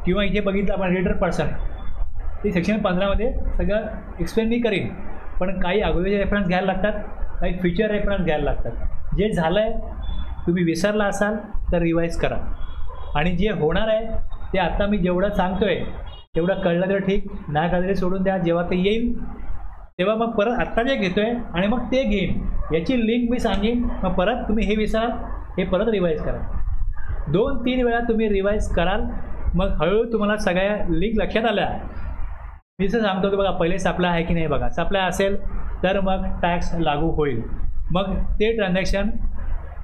A: किंवा इथे बघितलं आपण रीडर पर्सन, ते सेक्शन 15 सगळं एक्सप्लेन मी करीन. पण काही अगोदरचे रेफरन्स घ्यायला लागतात, काही फ्युचर रेफरन्स घ्यायला लागतात. जे झालं आहे तुम्ही विसरला असाल तर रिवाईज करा. आणि जे होणार आहे ते आता मी जेवढं सांगतो आहे तेवढं कळलं तर ठीक, नाही कळलं तरी सोडून द्या. जेव्हा ते येईल तेव्हा मग परत आत्ता जे घेतो आहे आणि मग ते घेईन याची लिंक मी सांगेन. मग परत तुम्ही हे विसराल, हे परत रिवाईज करा. 2-3 वेळा तुम्ही रिवाईज कराल, मग हळूहळू तुम्हाला सगळ्या लिंक लक्षात आल्या. मी जसं सांगतो की बघा पहिले सप्लाय आहे की नाही बघा. सप्लाय असेल तर मग टॅक्स लागू होईल. मग ते ट्रान्झॅक्शन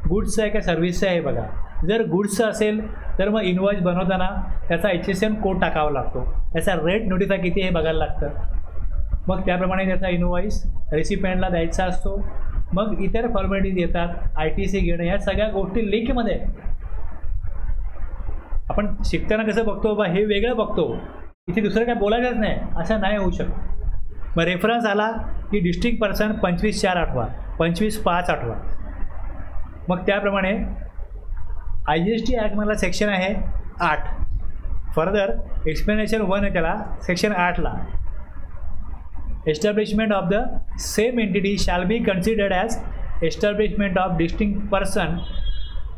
A: गुड्सचं आहे का सर्व्हिसचं आहे बघा. जर गुड्सचं असेल तर मग इनवॉइस बनवताना त्याचा HSN कोड टाकावा लागतो, त्याचा रेट नोटिफाय किती हे बघायला लागतं. मग त्याप्रमाणे त्याचा इनवॉइस रेसिपेंटला द्यायचा असतो. मग इतर फॉर्मॅलिटीज येतात, ITC घेणं, या सगळ्या गोष्टी लिंकमध्ये. आपण शिकताना कसं बघतो बा हे वेगळं बघतो, इथे दुसरं काय बोलायचंच नाही, असं नाही होऊ शकत. मग रेफरन्स आला की डिस्ट्रिक्ट पर्सन 25(4) आठवा, 25(5) आठवा. मग त्याप्रमाणे IGST ॲक्टमधला सेक्शन आहे 8. फर्दर एक्सप्लेनेशन 1 आहे त्याला सेक्शन 8ला. Establishment of the same entity shall be considered as establishment of distinct person.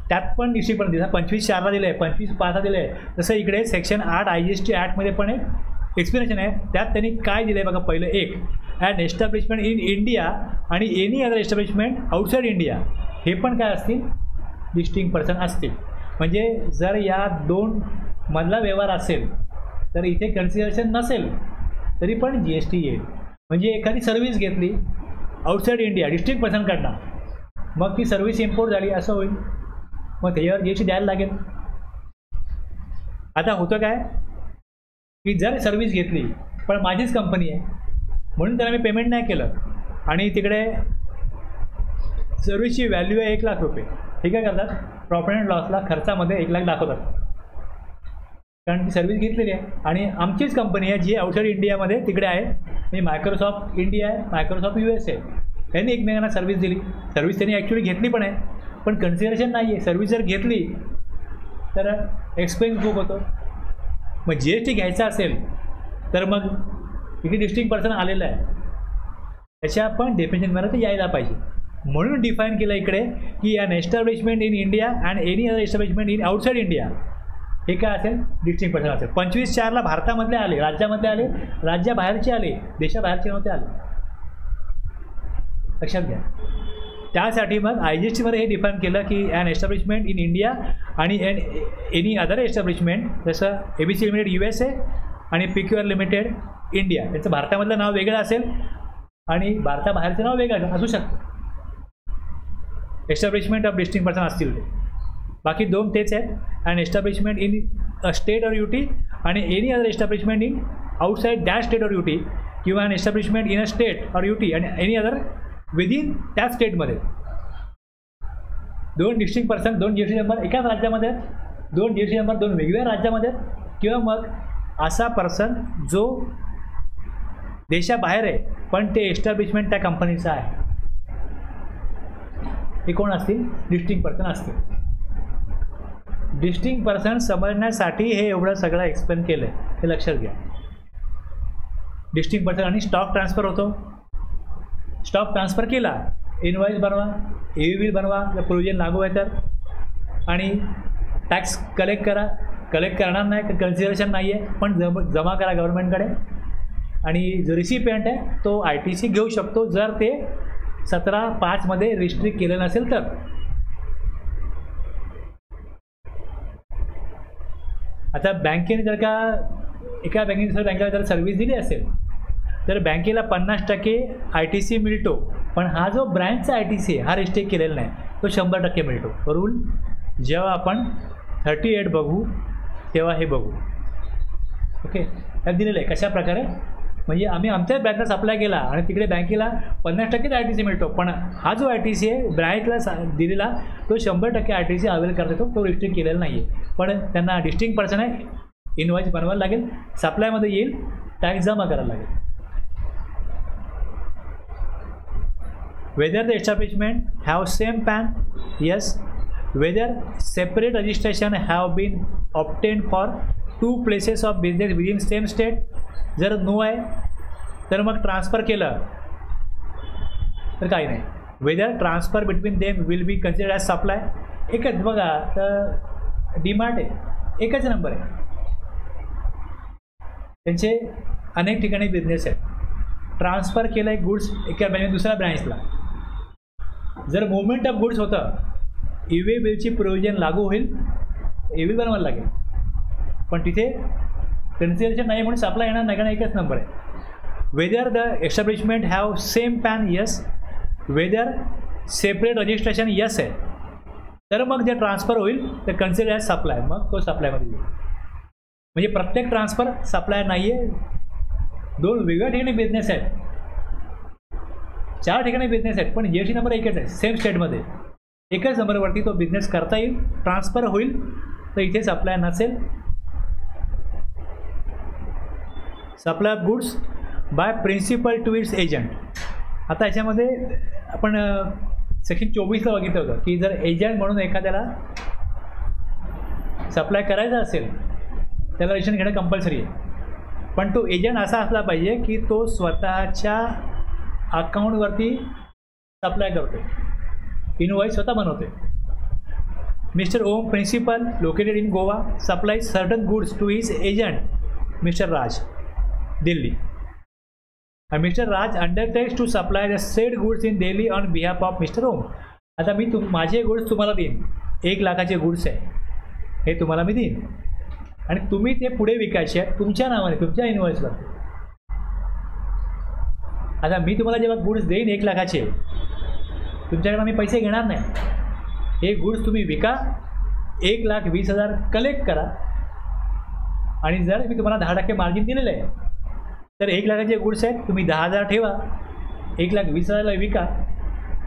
A: त्यात पण डिस्ट्रिक्ट पर्सन जसं 25(4)ला दिलं आहे, 25(5)ला दिलं आहे, तसं इकडे सेक्शन 8 IGST ॲक्टमध्ये पण एक एक्सप्लेनेशन आहे. त्यात त्यांनी काय दिलं आहे बघा. पहिलं एक ॲन एस्टॅब्लिशमेंट इन इंडिया आणि any other establishment outside India, हे पण काय असतील डिस्टिंक्ट पर्सन असतील. म्हणजे जर या 2 मधला व्यवहार असेल तर इथे कन्सिडरेशन नसेल तरी पण GST येईल. म्हणजे एखादी सर्व्हिस घेतली आउटसाईड इंडिया डिस्ट्रिक्ट पर्सनकडनं, मग ती सर्व्हिस इम्पोर्ट झाली असं होईल, मग त्याच्यावर GST द्यायला लागेल. आता होतं काय की जर सर्व्हिस घेतली पण माझीच कंपनी आहे म्हणून त्याला मी पेमेंट नाही केलं आणि तिकडे सर्व्हिसची व्हॅल्यू आहे 1 लाख रुपये, हे काय करतात प्रॉफिट अँड लॉसला खर्चामध्ये 1 लाख दाखवतात, कारण ती सर्व्हिस घेतलेली आहे आणि आमचीच कंपनी आहे जी आउटसाईड इंडियामध्ये तिकडे आहे. म्हणजे मायक्रोसॉफ्ट इंडिया आहे, मायक्रोसॉफ्ट USA, त्यांनी एकमेकांना सर्व्हिस दिली. सर्व्हिस त्यांनी ॲक्च्युली घेतली पण आहे, पण कन्सिडरेशन नाही आहे. सर्व्हिस जर घेतली तर एक्सपेन्स खूप होतो. मग GST घ्यायचा असेल तर मग इथे डिस्ट्रिक्ट पर्सन आलेलं आहे, त्याच्या पण डेफिनेशनमध्ये ते यायला पाहिजे. म्हणून डिफाईन केलं इकडे की an establishment in India and any other establishment in outside India, हे काय असेल डिस्ट्रिक्ट पर्सन असेल. 25(4)ला भारतामधले आले, राज्यामधले आले, राज्याबाहेरचे आले, देशाबाहेरचे नव्हते आले, लक्षात घ्या. त्यासाठी मग IGSTमध्ये हे डिफाईन केलं की ॲन एस्टॅब्लिशमेंट इन इंडिया आणि एनी अदर एस्टॅब्लिशमेंट, जसं ABC लिमिटेड USA आणि PQR लिमिटेड इंडिया, याचं भारतामधलं नाव वेगळं असेल आणि भारताबाहेरचं नाव वेगळं असू शकतं. एस्टॅब्लिशमेंट ऑफ डिस्टिंक्ट पर्सन असतील ते, बाकी 2 तेच आहेत. And establishment in a state or UT आणि any other establishment in outside that state or UT, किंवा an establishment in a state or UT आणि एनी अदर विदिन त्या स्टेटमध्ये. 2 डिस्ट्रिक्ट पर्सन 2 GST नंबर एकाच राज्यामध्ये, 2 GST नंबर 2 वेगवेगळ्या राज्यामध्ये, किंवा मग असा पर्सन जो देशाबाहेर आहे पण ते एस्टॅब्लिशमेंट त्या कंपनीचं आहे, हे कोण असतील डिस्टिंक्ट पर्सन असतील. डिस्टिंक्ट पर्सन समजण्यासाठी हे एवढं सगळं एक्सप्लेन केलं आहे, हे लक्षात घ्या. डिस्टिंक्ट पर्सन आणि स्टॉक ट्रान्सफर होतो. स्टॉक ट्रान्सफर केला, इनवॉइस बनवा, AV बिल बनवा, प्रोव्हिजन लागू आहे तर, आणि टॅक्स कलेक्ट करा. कलेक्ट करणार नाही, कन्सिडरेशन नाही आहे, पण जमा करा गव्हर्नमेंटकडे. आणि जो रिसिपियंट आहे तो ITC घेऊ शकतो जर ते 17(5) रिस्ट्रिक्ट केलं नसेल तर. आता बँकेने जर का एका बँकेने दुसऱ्या बँकेला जर सर्व्हिस दिली असेल तर बँकेला 50% ITC मिळतो, पण हा जो ब्रँचचा ITC आहे हा रिस्ट्रिक्ट केलेला नाही, तो 100% मिळतो. रूल जेव्हा आपण 38 बघू तेव्हा हे बघू. ओके, त्यात दिलेलं आहे कशा प्रकारे म्हणजे आम्ही आमच्याच बँकला सप्लाय केला आणि तिकडे बँकेला 50% RTC मिळतो, पण हा जो RTC आहे ब्रँचला दिलेला तो 100% RTC अवेल करता येतो, तो रिस्ट्रिक्ट केलेला नाही आहे. पण त्यांना डिस्टिंक्ट पर्सन आहे, इनवॉइस बनवायला लागेल, सप्लायमध्ये येईल, टॅक्स जमा करायला लागेल. Whether the establishment have same PAN, yes. Whether separate registration have been obtained for 2 places of business within same state, जर नो आहे तर मग ट्रान्सफर केलं तर काही नाही. Whether transfer between them will be considered as supply. एकच बघा, तर डीमार्ट आहे, एकच नंबर आहे, त्यांचे अनेक ठिकाणी बिझनेस आहेत. ट्रान्सफर केलं आहे गुड्स एका ब्रँच दुसऱ्या ब्रँचला, जर मुवमेंट ऑफ गुड्स होतं ईवे बिलची प्रोव्हिजन लागू होईल, ईवे बनवायला लागेल, पण तिथे कन्सिडरेशन नाही म्हणून सप्लाय येणार नाही, कारण एकच नंबर आहे. Whether the establishment have same PAN, yes. Whether separate registration, yes आहे, तर मग जे ट्रान्सफर होईल ते कन्सिडर ॲज सप्लाय, मग तो सप्लायमध्ये येईल. म्हणजे प्रत्येक ट्रान्सफर सप्लाय नाही आहे, 2 वेगवेगळ्या ठिकाणी बिझनेस आहेत, 4 ठिकाणी बिझनेस आहेत, पण GST नंबर एकच आहे, सेम स्टेटमध्ये एकच नंबरवरती तो बिझनेस करता येईल, ट्रान्सफर होईल, तर इथे सप्लाय नसेल. Supply of goods by principal to its agent. आता याच्यामध्ये आपण सेक्शन 24ला बघितलं होतं की जर एजंट म्हणून एखाद्याला सप्लाय करायचा असेल त्याला रजिस्ट्रेशन घेणं कंपल्सरी आहे, पण तो एजंट असा असला पाहिजे की तो स्वतःच्या अकाउंटवरती सप्लाय करतो, इनवॉइस स्वतः बनवते. Mister Om, principal, located in Goa, supply certain goods to his agent mister Raj, Delhi. And Mr. Raj undertakes to supply the said goods in Delhi on behalf of Mr. Om. आता मी माझे गुड्स तुम्हाला देईन, 1 लाखाचे गुड्स आहे, हे तुम्हाला मी देईन आणि तुम्ही ते पुढे विकायचे आहेत तुमच्या नावाने, तुमच्या इनवॉइसवर. आता मी तुम्हाला जेव्हा गुड्स देईन 1 लाखाचे, तुमच्याकडे मी पैसे घेणार नाही, हे गुड्स तुम्ही विका, 1,20,000 कलेक्ट करा आणि जर मी तुम्हाला 10% मार्जिन दिलेलं आहे तर 1 लाखाचे गुड्स आहेत, तुम्ही 10,000 ठेवा, 1,20,000ला विका,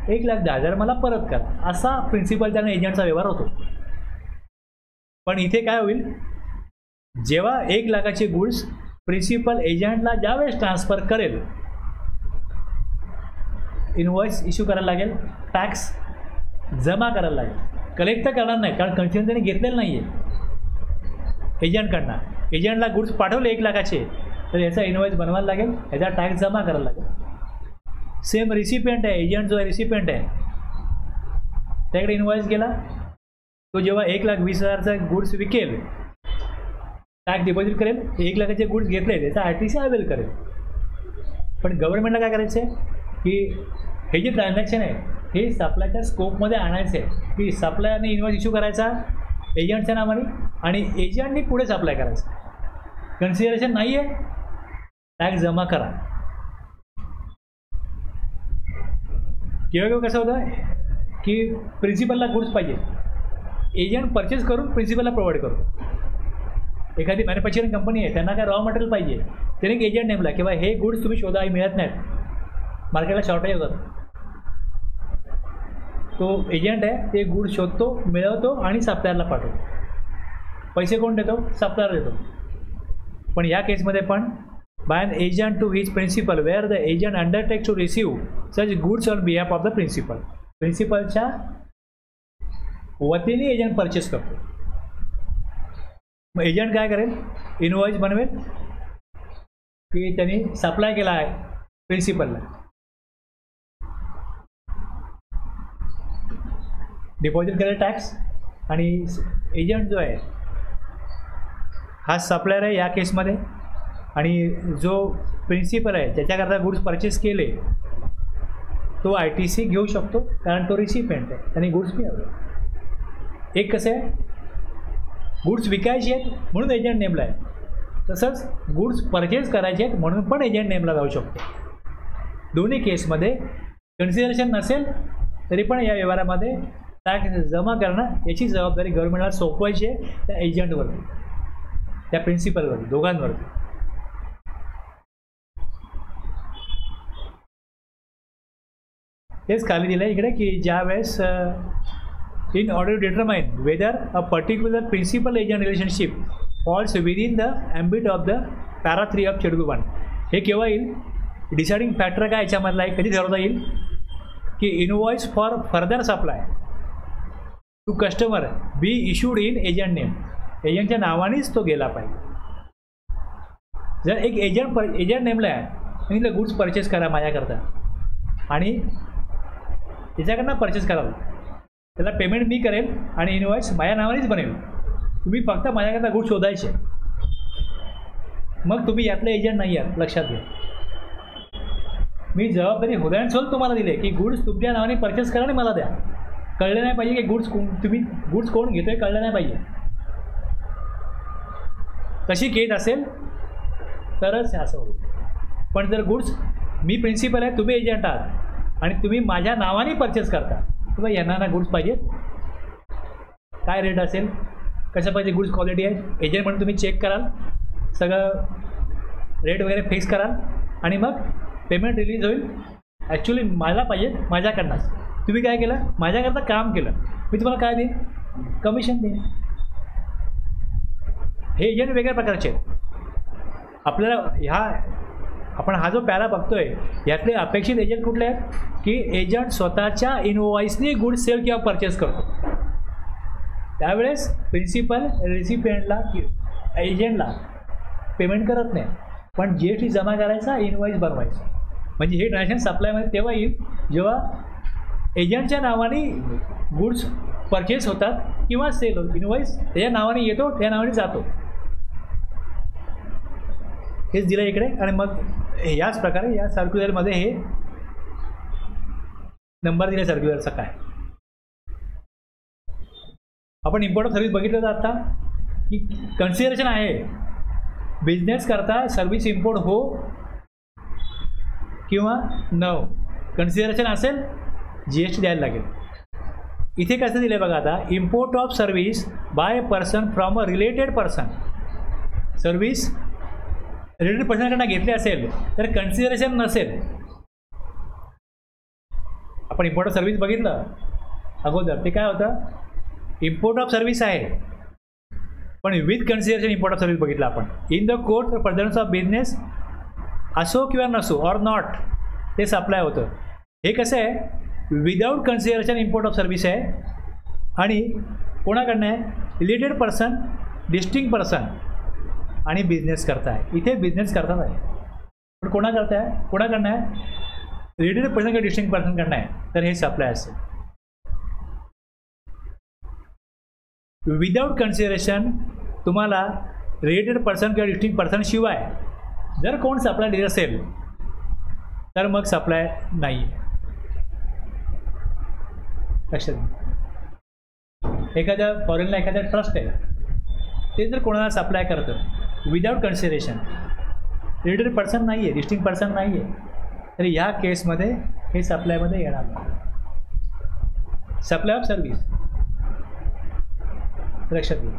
A: 1,10,000 मला परत करा, असा प्रिन्सिपलचा आणि एजंटचा व्यवहार होतो. पण इथे काय होईल, जेव्हा 1 लाखाचे गुड्स प्रिन्सिपल एजंटला ज्यावेळेस ट्रान्सफर करेल, इनवॉइस इश्यू करायला लागेल, टॅक्स जमा करायला लागेल, कलेक्ट तर करणार नाही कारण कन्सिडर त्यांनी घेतलेलं नाही आहे एजंटकडनं. एजंटला गुड्स पाठवले 1 लाखाचे तर याचा इनवॉइस बनवायला लागेल, याचा टॅक्स जमा करायला लागेल. सेम रिसिपियंट आहे, एजंट जो आहे रिसिपियंट आहे, त्याकडे इनवॉइस गेला, तो जेव्हा 1,20,000चा गुड्स विकेल, टॅक्स डिपॉझिट करेल, 1 लाखाचे गुड्स घेतले त्याचा RTC अवेल करेल. पण गव्हर्नमेंटला काय करायचं आहे की हे जे ट्रान्झॅक्शन आहे हे सप्लायच्या स्कोपमध्ये आणायचं आहे, की सप्लायरने इनवॉइस इश्यू करायचा एजंटच्या नावाने आणि एजंटनी पुढे सप्लाय करायचं. कन्सिडरेशन नाही आहे, टॅक्स जमा करा. केव्हा कसं होतं की प्रिन्सिपलला गुड्स पाहिजे, एजंट परचेस करून प्रिन्सिपलला प्रोव्हाइड करतो. एखादी मॅन्युफॅक्चरिंग कंपनी आहे, त्यांना काय रॉ मटेरियल पाहिजे, त्याने एक एजंट नेमला किंवा हे गुड्स तुम्ही शोधा, मिळत नाहीत, मार्केटला शॉर्टेज होतात, तो एजंट आहे, ते गुड्स शोधतो, मिळवतो आणि सप्लायरला पाठवतो. पैसे कोण देतो, सप्लायर देतो. पण या केसमध्ये पण by an agent to his principal where the agent undertakes to receive such goods on behalf of the principal. प्रिन्सिपलच्या वतीने एजंट परचेस करतो. मग एजंट काय करेल, इनवॉइस बनवेल की त्यांनी सप्लाय केला आहे प्रिन्सिपलला, डिपॉझिट करेल टॅक्स, आणि एजंट जो आहे हा सप्लायर आहे या केसमध्ये, आणि जो प्रिन्सिपल आहे ज्याच्याकरता गुड्स परचेस केले तो RTC घेऊ शकतो कारण तो रिसिपियंट आहे, त्यांनी गुड्स मिळवले. एक कसं आहे, गुड्स विकायचे आहेत म्हणून एजंट नेमला आहे, तसंच गुड्स परचेस करायचे आहेत म्हणून पण एजंट नेमला जाऊ शकतो. दोन्ही केसमध्ये कन्सिडरेशन नसेल तरी पण या व्यवहारामध्ये टॅक्स जमा करणं याची जबाबदारी गव्हर्नमेंटला सोपवायची आहे त्या एजंटवरती, त्या प्रिन्सिपलवरती, दोघांवरती. तेच खाली दिलं आहे इकडे की ज्या वेळेस in order to determine whether a particular principal agent relationship falls within the ambit of the para 3 of schedule 1. हे केव्हा येईल, डिसाइडिंग फॅक्टर काय याच्यामधला आहे, कधी ठरवता येईल की invoice for further supply to customer be issued in agent name, एजंटच्या नावानेच तो गेला पाहिजे. जर एक एजंट नेमला आहे आणि गुड्स परचेस करा माझ्याकरता आणि त्याच्याकडनं परचेस करावं, त्याला पेमेंट मी करेल आणि इनवॉइस माझ्या नावानेच बनेल, तुम्ही फक्त माझ्याकरता गुड्स शोधायचे, मग तुम्ही यातले एजंट नाही आहात, लक्षात घ्या. मी जबाबदारी हुदाहरण तुम्हाला दिले की गुड्स तुमच्या नावाने परचेस करा आणि मला द्या. कळलं नाही पाहिजे की तुम्ही गुड्स कोण घेतोय, कळलं नाही पाहिजे. तशी केस असेल तरच असं होईल. पण जर गुड्स मी प्रिन्सिपल आहे, तुम्ही एजंट आहात आणि तुम्ही माझ्या नावाने परचेस करता, किंवा यांना ना गुड्स पाहिजेत, काय रेट असेल, कसं पाहिजे, गुड्स क्वालिटी आहे, एजंट म्हणून तुम्ही चेक कराल, सगळं रेट वगैरे फिक्स कराल आणि मग पेमेंट रिलीज होईल. ॲक्च्युली मला पाहिजे माझ्याकडनंच, तुम्ही काय केलं, माझ्याकरता काम केलं, मी तुम्हाला काय देईन, कमिशन देईन. हे एजंट वेगळ्या प्रकारचे आहेत. आपल्याला आपण हा जो पॅरा बघतोय यातले अपेक्षित एजंट कुठले आहेत की एजंट स्वतःच्या इनवॉइसने गुड्स सेल किंवा परचेस करतो. त्यावेळेस प्रिन्सिपल रेसिपियंटला एजंटला पेमेंट करत नाही, पण GST जमा करायचा, इनवॉइस बनवायचा. म्हणजे हे ट्रान्झॅक्शन सप्लायमध्ये तेव्हा येईल जेव्हा एजंटच्या नावाने गुड्स परचेस होतात किंवा सेल होतो, इनवॉइस त्याच्या नावाने येतो, त्या नावाने जातो. हेच दिलं इकडे. आणि मग याच प्रकारे या सर्क्युलरमध्ये हे नंबर दिले सर्क्युलरचा काय. आपण इम्पोर्ट ऑफ सर्व्हिस बघितलं तर आता की कन्सिडरेशन आहे, बिझनेस करता सर्व्हिस इम्पोर्ट हो किंवा न, कन्सिडरेशन असेल GST द्यायला लागेल. इथे कसं दिलं बघा आता, import of service by person from a related person, service related पर्सनकडनं घेतली असेल तर कन्सिडरेशन नसेल. आपण इम्पोर्ट ऑफ सर्व्हिस बघितलं अगोदर, ते काय होतं, इम्पोर्ट ऑफ सर्व्हिस आहे पण with consideration import of service बघितलं आपण. In the course of persons of business असो किंवा नसो ऑर नॉट, ते सप्लाय होतं. हे कसं आहे, without consideration import of service आहे आणि कोणाकडनं आहे, रिलेटेड पर्सन, डिस्टिंक्ट पर्सन आणि बिझनेस करताय. इथे बिझनेस करतात आहे पण कोणाकडनं आहे, रिलेटेड पर्सन किंवा डिस्टिंक्ट पर्सनकडनं आहे, तर हे सप्लाय असेल. विदाऊट कन्सिडरेशन तुम्हाला रिलेटेड पर्सन किंवा डिस्टिंक्ट पर्सन शिवाय जर कोण सप्लाय देत असेल तर मग सप्लाय नाही. लक्षात, एखाद्या फॉरेनला एखाद्या ट्रस्ट आहे, ते जर कोणाला सप्लाय करतं विदाऊट कन्सिडरेशन, रिलेटेड पर्सन नाही आहे, डिस्टिंक्ट पर्सन नाही आहे, तर ह्या केसमध्ये हे सप्लायमध्ये येणार नाही. सप्लाय ऑफ सर्व्हिस लक्षात घ्या.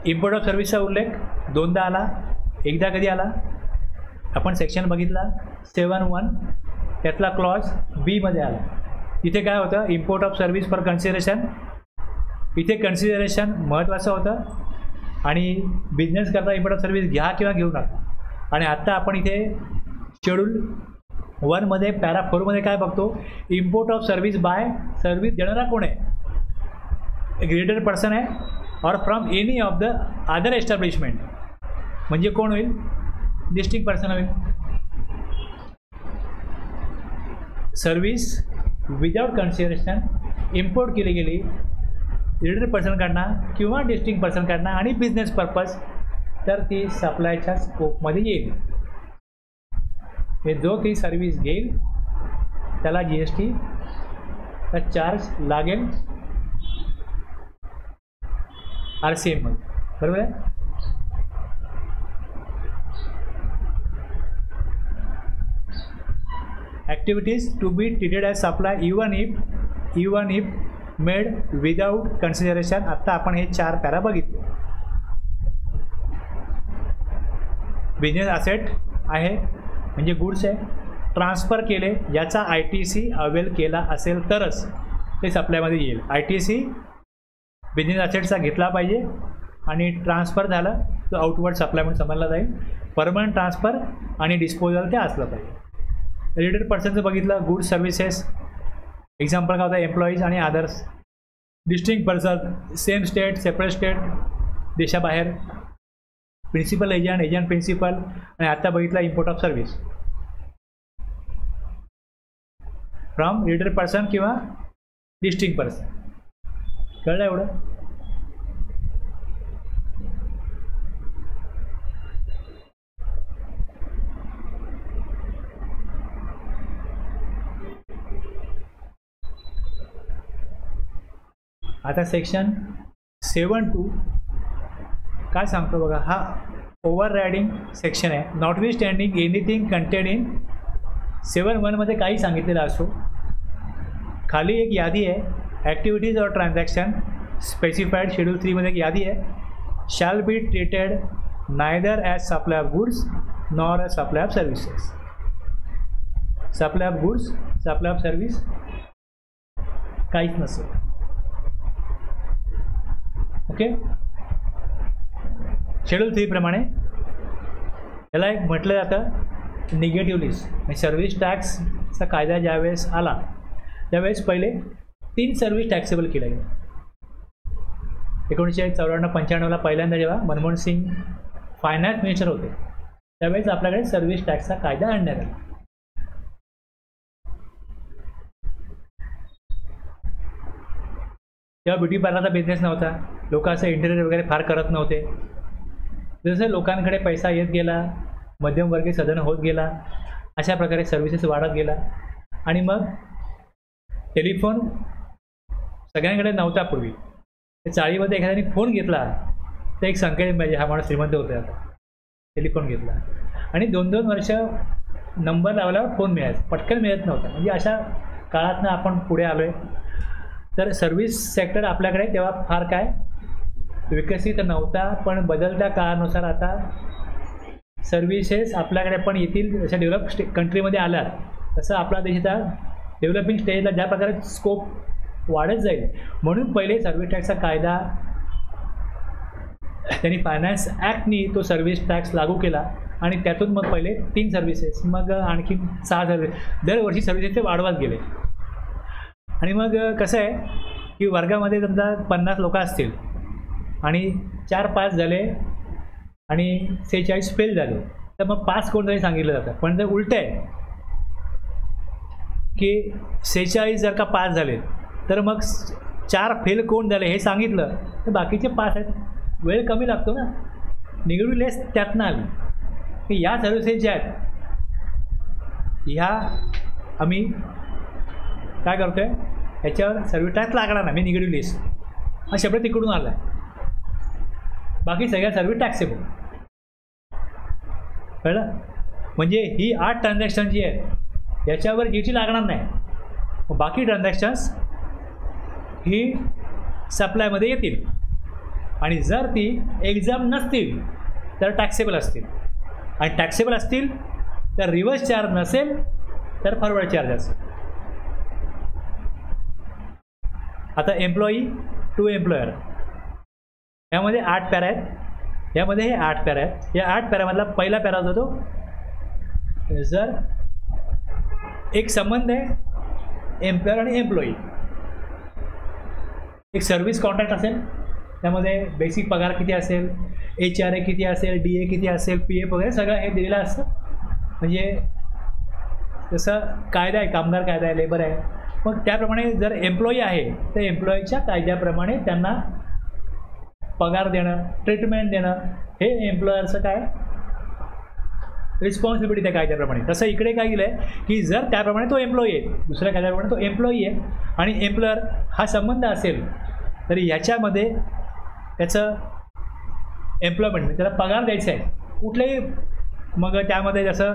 A: इम्पोर्ट ऑफ सर्व्हिसचा उल्लेख दोनदा आला. एकदा कधी आला, आपण सेक्शन बघितला 7(1), त्यातला क्लॉज B मध्ये आला. इथे काय होतं, import of service for consideration. इथे कन्सिडरेशन महत्त्वाचं होतं आणि बिझनेस करता इम्पोर्ट ऑफ सर्व्हिस घ्या किंवा घेऊ नका. आणि आत्ता आपण इथे शेड्यूल 1 मध्ये पॅरा 4 मध्ये काय बघतो, import of service by, service देणारा कोण आहे, एक रिलेटेड पर्सन आहे or from any of the other establishment, म्हणजे कोण होईल, डिस्टिंक्ट पर्सन होईल. सर्व्हिस विदाउट कन्सिडरेशन इम्पोर्ट केली गेली रिलेटेड पर्सनकडनं किंवा डिस्टिंक्ट पर्सनकडनं आणि बिझनेस पर्पज, तर ती सप्लायच्या स्कोपमध्ये येईल. हे जो ती सर्व्हिस घेईल त्याला GST चा चार्ज लागेल RCM मध्ये, बरोबर आहे. Activities to be treated as supply even if made without consideration. आत्ता आपण हे 4 पॅरा बघितले. बिझनेस असेट आहे, म्हणजे गुड्स आहे ट्रान्सफर केले याचा ITC अवेल केला असेल तरच ते सप्लायमध्ये येईल. ITC बिझनेस ॲसेटचा घेतला पाहिजे आणि ट्रान्सफर झालं तर आउटवर्ड सप्लाय म्हणून समजला जाईल. परमनंट ट्रान्सफर आणि डिस्पोजल ते असलं पाहिजे. रिलेटेड पर्सनचं बघितलं गुड्स सर्व्हिसेस एक्झाम्पल काय होतं एम्प्लॉईज आणि others. Distinct person same state separate state देशाबाहेर. प्रिन्सिपल एजंट एजंट प्रिन्सिपल आणि आता बघितला import of service from related person किंवा डिस्टिंक्ट पर्सन. कळलं एवढं. आता सेक्शन 7(2) काय सांगतो बघा. हा ओव्हर रायडिंग सेक्शन आहे. नॉटविथस्टँडिंग एनिथिंग कंटेन इन 7(1) मध्ये काही सांगितलेलं असो खाली एक यादी आहे ॲक्टिव्हिटीज और ट्रान्झॅक्शन स्पेसिफाईड शेड्यूल 3 मध्ये एक यादी आहे. Shall be treated neither as supply of goods nor as supply of services. Supply of goods supply of service काहीच नसेल. ओके. शेड्यूल 3 प्रमाणे याला एक म्हटलं जातं निगेटिव्ह लिस्ट. म्हणजे सर्व्हिस टॅक्सचा कायदा ज्यावेळेस आला त्यावेळेस पहिले 3 सर्व्हिस टॅक्सेबल केल्या गेल्या. 1994-95 पहिल्यांदा जेव्हा मनमोहन सिंग फायनान्स मिनिस्टर होते त्यावेळेस आपल्याकडे सर्व्हिस टॅक्सचा कायदा आणण्यात आला. तेव्हा ब्युटी पार्लरचा बिझनेस नव्हता. लोक असं इंटेरियर वगैरे फार करत नव्हते. जसं लोकांकडे पैसा येत गेला मध्यमवर्गीय सदन होत गेला अशा प्रकारे सर्व्हिसेस वाढत गेला. आणि मग टेलिफोन सगळ्यांकडे नव्हता पूर्वी. चाळीमध्ये एखाद्याने फोन घेतला तर एक संकेत पाहिजे हा माणूस श्रीमंत होता. आता टेलिफोन घेतला आणि 2-2 वर्ष नंबर लावल्यावर फोन मिळायचा. पटकन मिळत नव्हता. म्हणजे अशा काळातनं आपण पुढे आलो आहे. तर सर्व्हिस सेक्टर आपल्याकडे तेव्हा फार काय विकसित नव्हता. पण बदलत्या काळानुसार आता सर्व्हिसेस आपल्याकडे पण येतील. जशा डेव्हलप कंट्रीमध्ये आल्यात तसं आपला देश आता डेव्हलपिंग स्टेजला ज्या प्रकारे स्कोप वाढत जाईल म्हणून पहिले सर्व्हिस टॅक्सचा कायदा त्यांनी फायनान्स ॲक्टनी तो सर्व्हिस टॅक्स लागू केला आणि त्यातून मग पहिले 3 सर्व्हिसेस मग आणखी 6 सर्व्हिस दरवर्षी सर्व्हिसेस ते वाढवत गेले. आणि मग कसं आहे की वर्गामध्ये समजा 50 लोक असतील आणि 4-5 झाले आणि 46 फेल झाले तर मग 5 कोणतरी सांगितलं जातं. पण जर उलटं आहे की 46 जर का 5 झाले तर मग 4 फेल कोण झाले हे सांगितलं तर बाकीचे 5 आहेत. वेळ कमी लागतो ना. निगेटिव्ह लेस त्यातनं आली की या सर्व्हिसेस ज्या आहेत ह्या आम्ही काय करतो आहे याच्यावर सर्व्हिस टॅक्स लागणार नाही. मी निगेटिव्ह लिस्ट हा शब्द तिकडून आला आहे. बाकी सगळ्या सर्व्हिस टॅक्सेबल. कळलं. म्हणजे ही 8 ट्रान्झॅक्शन जी आहेत याच्यावर जीटी लागणार नाही. बाकी ट्रान्झॅक्शन्स ही सप्लायमध्ये येतील आणि जर ती एक्झाम नसतील तर टॅक्सेबल असतील. आणि टॅक्सेबल असतील तर रिव्हर्स चार्ज नसेल तर फॉरवर्ड चार्ज असेल. आता एम्प्लॉई टू एम्प्लॉयर यामध्ये 8 पॅरा आहेत. यामध्ये हे 8 पॅरा आहेत. या 8 पॅरामधला पहिला पॅरा होतो जर एक संबंध आहे एम्प्लॉयर आणि एम्प्लॉई. एक सर्व्हिस कॉन्ट्रॅक्ट असेल त्यामध्ये बेसिक पगार किती असेल HRA किती असेल DA किती असेल PF वगैरे सगळं हे दिलेलं असतं. म्हणजे जसं कायदा आहे कामगार कायदा आहे लेबर आहे. मग त्याप्रमाणे जर एम्प्लॉई आहे तर एम्प्लॉईच्या कायद्याप्रमाणे त्यांना पगार देणं ट्रीटमेंट देणं हे एम्प्लॉयरचं काय रिस्पॉन्सिबिलिटी त्या कायद्याप्रमाणे. तसं इकडे काय केलं आहे की जर त्याप्रमाणे तो एम्प्लॉई आहे दुसऱ्या कायद्याप्रमाणे तो एम्प्लॉई आहे आणि एम्प्लॉयर हा संबंध असेल तर ह्याच्यामध्ये त्याचं एम्प्लॉयमेंट म्हणजे त्याला पगार द्यायचा आहे कुठलेही. मग त्यामध्ये जसं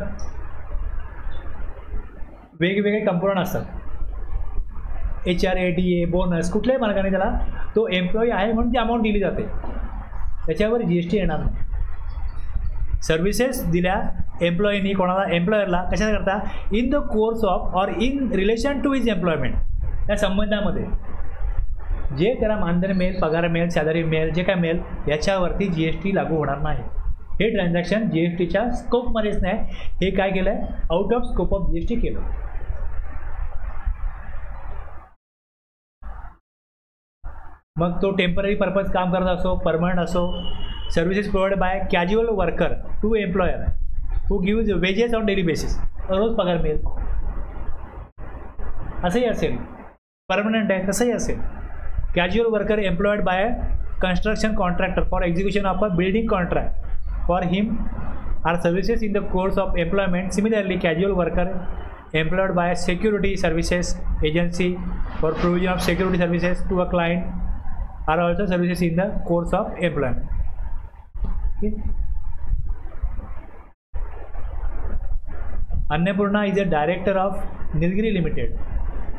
A: वेगवेगळे कंपोनंट असतात HRA DA बोनस कुठल्याही मार्गाने त्याला तो एम्प्लॉई आहे म्हणून ती अमाऊंट दिली जाते. त्याच्यावर GST येणार नाही. सर्व्हिसेस दिल्या एम्प्लॉईनी कोणाला एम्प्लॉयरला कशाकरता in the course of or in relation to his employment या संबंधामध्ये जे त्याला मानधन मिळेल, पगार मिळेल, सॅलरी मिळेल, जे काय मिळेल याच्यावरती GST लागू होणार नाही. हे ट्रान्झॅक्शन GSTच्या स्कोपमध्येच नाही. हे काय केलं आहे, out of scope of GST केलं. मग तो टेम्पररी पर्पज काम करत असो, परमनंट असो, services provide by casual worker to employer who gives wages on daily basis, रोज पगार मिळेल असंही असेल, परमनंट आहे तसंही असेल. Casual worker employed by construction contractor for execution of a building contract for him or services in the course of employment. Similarly, casual worker employed by a security services agency for provision of security services to a client are also services in the course of employment. Okay. Annapurna is a director of Nilgiri Limited,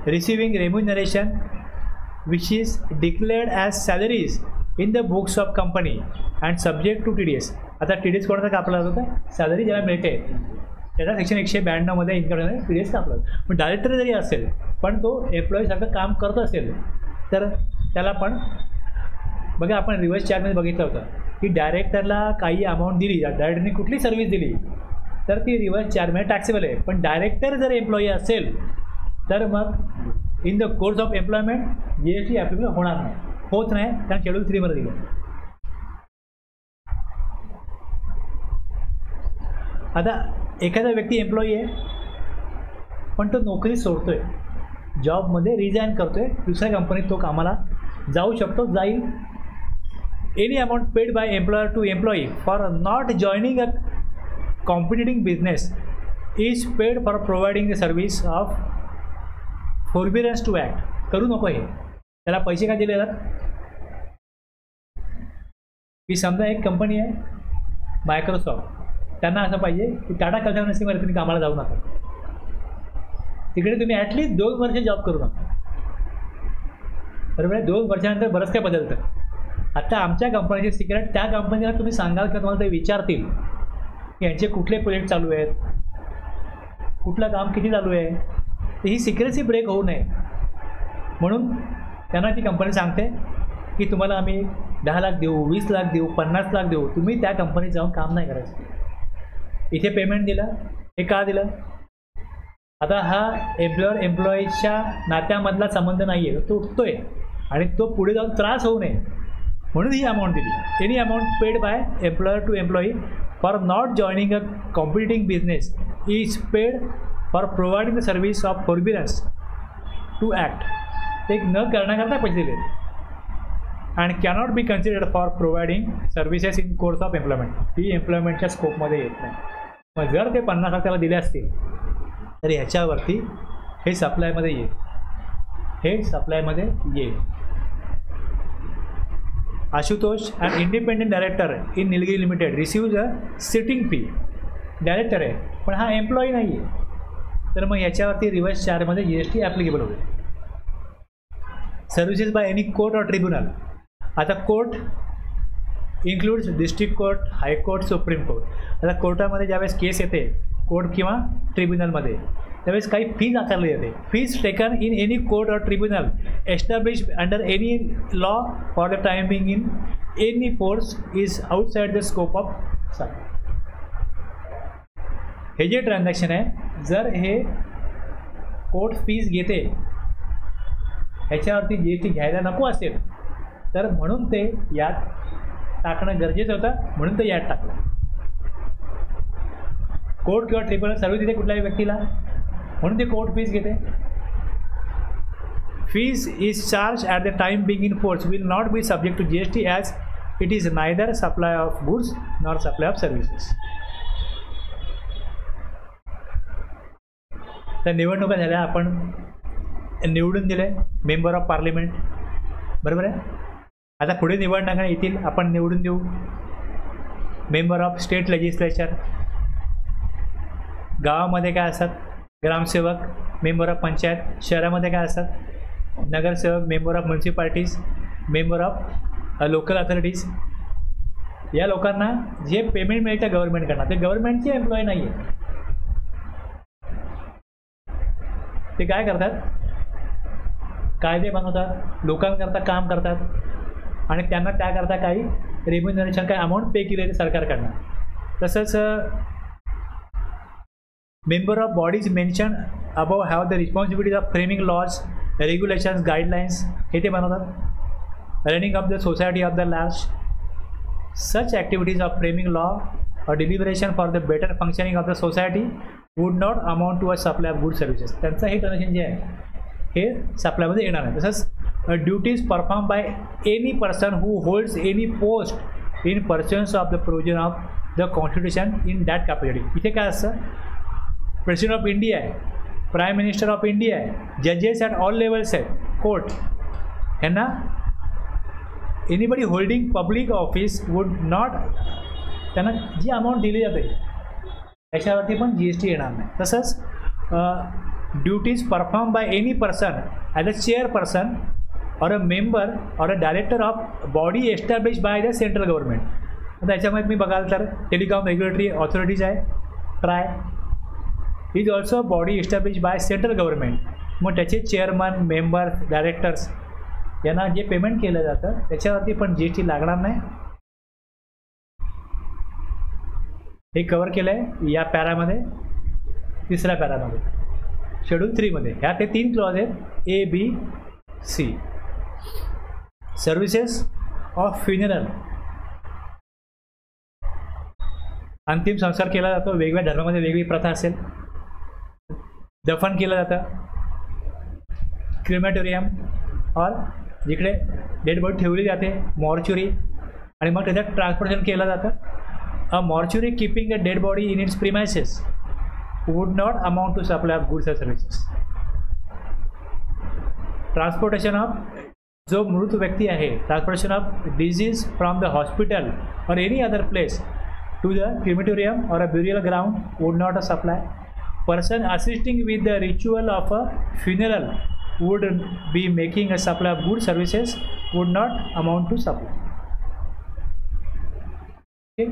A: receiving remuneration which is declared as salaries in the books of company and subject to TDS. आता TDS कोणाचा कापला जातो, salary ज्याला मिळते त्याचा section 192 मध्ये income TDS कापला जातो. पण डायरेक्टर जरी असेल पण तो एम्प्लॉईसारखं काम करत असेल तर त्याला पण बघा, आपण रिव्हर्स चार्जमध्ये बघितलं होतं की डायरेक्टरला काही अमाऊंट दिली, डायरेक्टरने कुठली सर्व्हिस दिली तर ती रिव्हर्स चार्जमध्ये टॅक्सेबल आहे. पण डायरेक्टर जर एम्प्लॉई असेल तर मग in the course of employment GST applicable होणार नाही, होत नाही, कारण शेड्यूल 3 मध्ये दिलं. आता एखादा व्यक्ती एम्प्लॉई आहे पण तो नोकरी सोडतोय, जॉबमध्ये रिझाईन करतोय, दुसऱ्या कंपनीत तो कामाला जाऊ शकतो, जाईल. Any amount paid by employer to employee for not joining a competing business is paid for providing the service of forbearance to act. करू नको हे, त्याला पैसे का दिले जातात की समजा एक कंपनी आहे मायक्रोसॉफ्ट, त्यांना असं पाहिजे की टाटा कन्सल्टन्सीमध्ये तुम्ही कामाला जाऊ नका, तिकडे तुम्ही ॲटलिस्ट 2 वर्ष जॉब करू नका. बरोबर आहे, 2 वर्षानंतर बरंच काय बदलतं. आता आमच्या कंपनीचे सिक्रेट त्या कंपनीला तुम्ही सांगाल किंवा तुम्हाला ते विचारतील की यांचे कुठले प्रोजेक्ट चालू आहेत, कुठलं काम किती चालू आहे, तर ही सिक्रेसी ब्रेक होऊ नये म्हणून त्यांना ती कंपनी सांगते की तुम्हाला आम्ही 10 लाख देऊ, 20 लाख देऊ, 50 लाख देऊ, तुम्ही त्या कंपनीत जाऊन काम नाही करायचं. इथे पेमेंट दिलं, हे का दिलं? आता हा एम्प्लॉयर एम्प्लॉईच्या नात्यामधला संबंध नाही आहे, तो उठतोय आणि तो पुढे जाऊन त्रास होऊ नये म्हणून ही अमाऊंट दिली. Any amount paid by employer to employee for not joining a competing business is paid for providing the service of forbearance to act. ते न करण्याकरता पैसे दिले and cannot be considered for providing services in course of employment. ही एम्प्लॉयमेंटच्या स्कोपमध्ये येत नाही. मग जर ते 50 लाख त्याला दिले असतील तर ह्याच्यावरती हे सप्लायमध्ये येईल, हे सप्लायमध्ये येईल. Ashutosh and independent director in Nilgiri limited receives a sitting fee. Director आहे पण हा एम्प्लॉई नाही आहे, तर मग याच्यावरती रिव्हर्स चार्जमध्ये GST ॲप्लिकेबल होईल. Services by any court or tribunal. आता court includes district court, high court, supreme court. आता कोर्टामध्ये ज्यावेळेस केस येते कोर्ट किंवा ट्रिब्युनलमध्ये त्यावेळेस काही फीज आकारली जाते. Fees taken in any court or tribunal establish under any law for the time being in any force is outside the scope of सा. हे जे ट्रान्झॅक्शन आहे जर हे कोर्ट फीज घेते ह्याच्यावरती GST घ्यायला नको असेल तर म्हणून ते यात टाकणं गरजेचं होतं, म्हणून ते यात टाकलं. कोर्ट किंवा ट्रिब्युनल सर्व्हिस देते कुठल्याही व्यक्तीला म्हणून ते कोर्ट फीज घेते. Fees is charge at the time being in force will not be subject to GST as it is neither supply of goods nor supply of services. तर निवडणुका झाल्या, आपण निवडून दिले मेंबर ऑफ पार्लिमेंट, बरोबर आहे. आता पुढे निवडणुका येतील, आपण निवडून देऊ मेंबर ऑफ स्टेट लेजिस्लेचर. गावामध्ये काय असतात ग्रामसेवक, मेंबर ऑफ पंचायत. शहरामध्ये काय असतात नगरसेवक, member of municipalities, member of local authorities. या लोकांना जे पेमेंट मिळतं गव्हर्नमेंटकडनं ते गव्हर्नमेंटचे एम्प्लॉई नाही आहे. ते काय करतात, कायदे बनवतात, लोकांकरता काम करतात आणि त्यांना त्याकरता काही रेम्युनरेशन काही अमाऊंट पे केलेली सरकारकडनं. तसंच member of bodies mention above have the responsibilities of framing laws, regulations, guidelines हे ते बनवतात. Running of the society of the large, such activities of framing law or deliberation for the better functioning of the society would not amount to a supply of good services. त्यांचं हे transaction जे आहे हे सप्लायमध्ये येणार नाही. तसंच duties perform by any person who holds any post in persons of the provision of the constitution in that capacity. इथे काय असतं, प्रेसिडेंट ऑफ इंडिया आहे, प्राईम मिनिस्टर ऑफ इंडिया आहे, जजेस ॲट ऑल लेवल्स आहेत, कोर्ट, यांना anybody holding public office would not, त्यांना जी amount दिली जाते त्याच्यावरती पण GST येणार नाही. तसंच duties perform by any person as a chairperson और अ मेंबर और a director of body establish by the central government. आता याच्यामध्ये मी बघाल तर टेलिकॉम रेग्युलेटरी ऑथॉरिटीज आहे, try is also body establish by central government. मग त्याचे चेअरमन, मेंबर्स, डायरेक्टर्स यांना जे पेमेंट केलं जातं त्याच्यावरती पण GST लागणार नाही. हे कवर केलं आहे या पॅरामध्ये, तिसऱ्या पॅरामध्ये, शेड्यूल 3मध्ये. ह्या ते 3 क्लॉज आहेत A, B, C. Services of funeral, अंतिम संस्कार केला जातो. वेगवेगळ्या धर्मामध्ये वेगवेगळी प्रथा असेल. दफन केलं जातं, क्रिमॅटोरियम और जिकडे डेड बॉडी ठेवली जाते मॉर्च्युरी, आणि मग त्याच्यात ट्रान्सपोर्टेशन केलं जातं. A mortuary keeping a dead body in its premises would not amount to supply of goods and services. Transportation of जो मृत व्यक्ती आहे, transportation of deceased from the hospital or any other place to the crematorium or a burial ground would not a supply. Person assisting with the ritual of a funeral would be making a supply of good services would not amount to supply. Okay.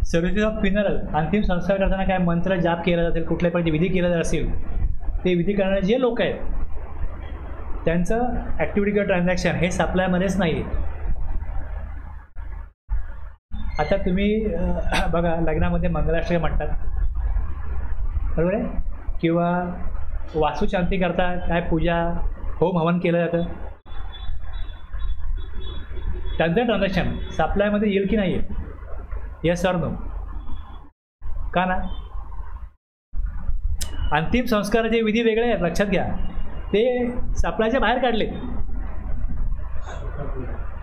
A: Services of funeral, अंतिम संस्कार करताना काय मंत्र जाप केला जातील, कुठल्या पण विधी केला जात असेल ते विधी करणारे जे लोक आहेत त्यांचं ॲक्टिव्हिटी किंवा ट्रान्झॅक्शन हे सप्लायमध्येच नाही आहे. आता तुम्ही बघा लग्नामध्ये मंगलाष्टक म्हणतात, बरोबर आहे, किंवा वास्तुशांती करता काय पूजा होम हवन केलं जातं, त्यांचं ट्रान्झॅक्शन सप्लायमध्ये येईल की नाही आहे? Yes or no? का ना? अंतिम संस्काराचे विधी वेगळे आहेत, लक्षात घ्या. ते सप्लायच्या बाहेर काढले.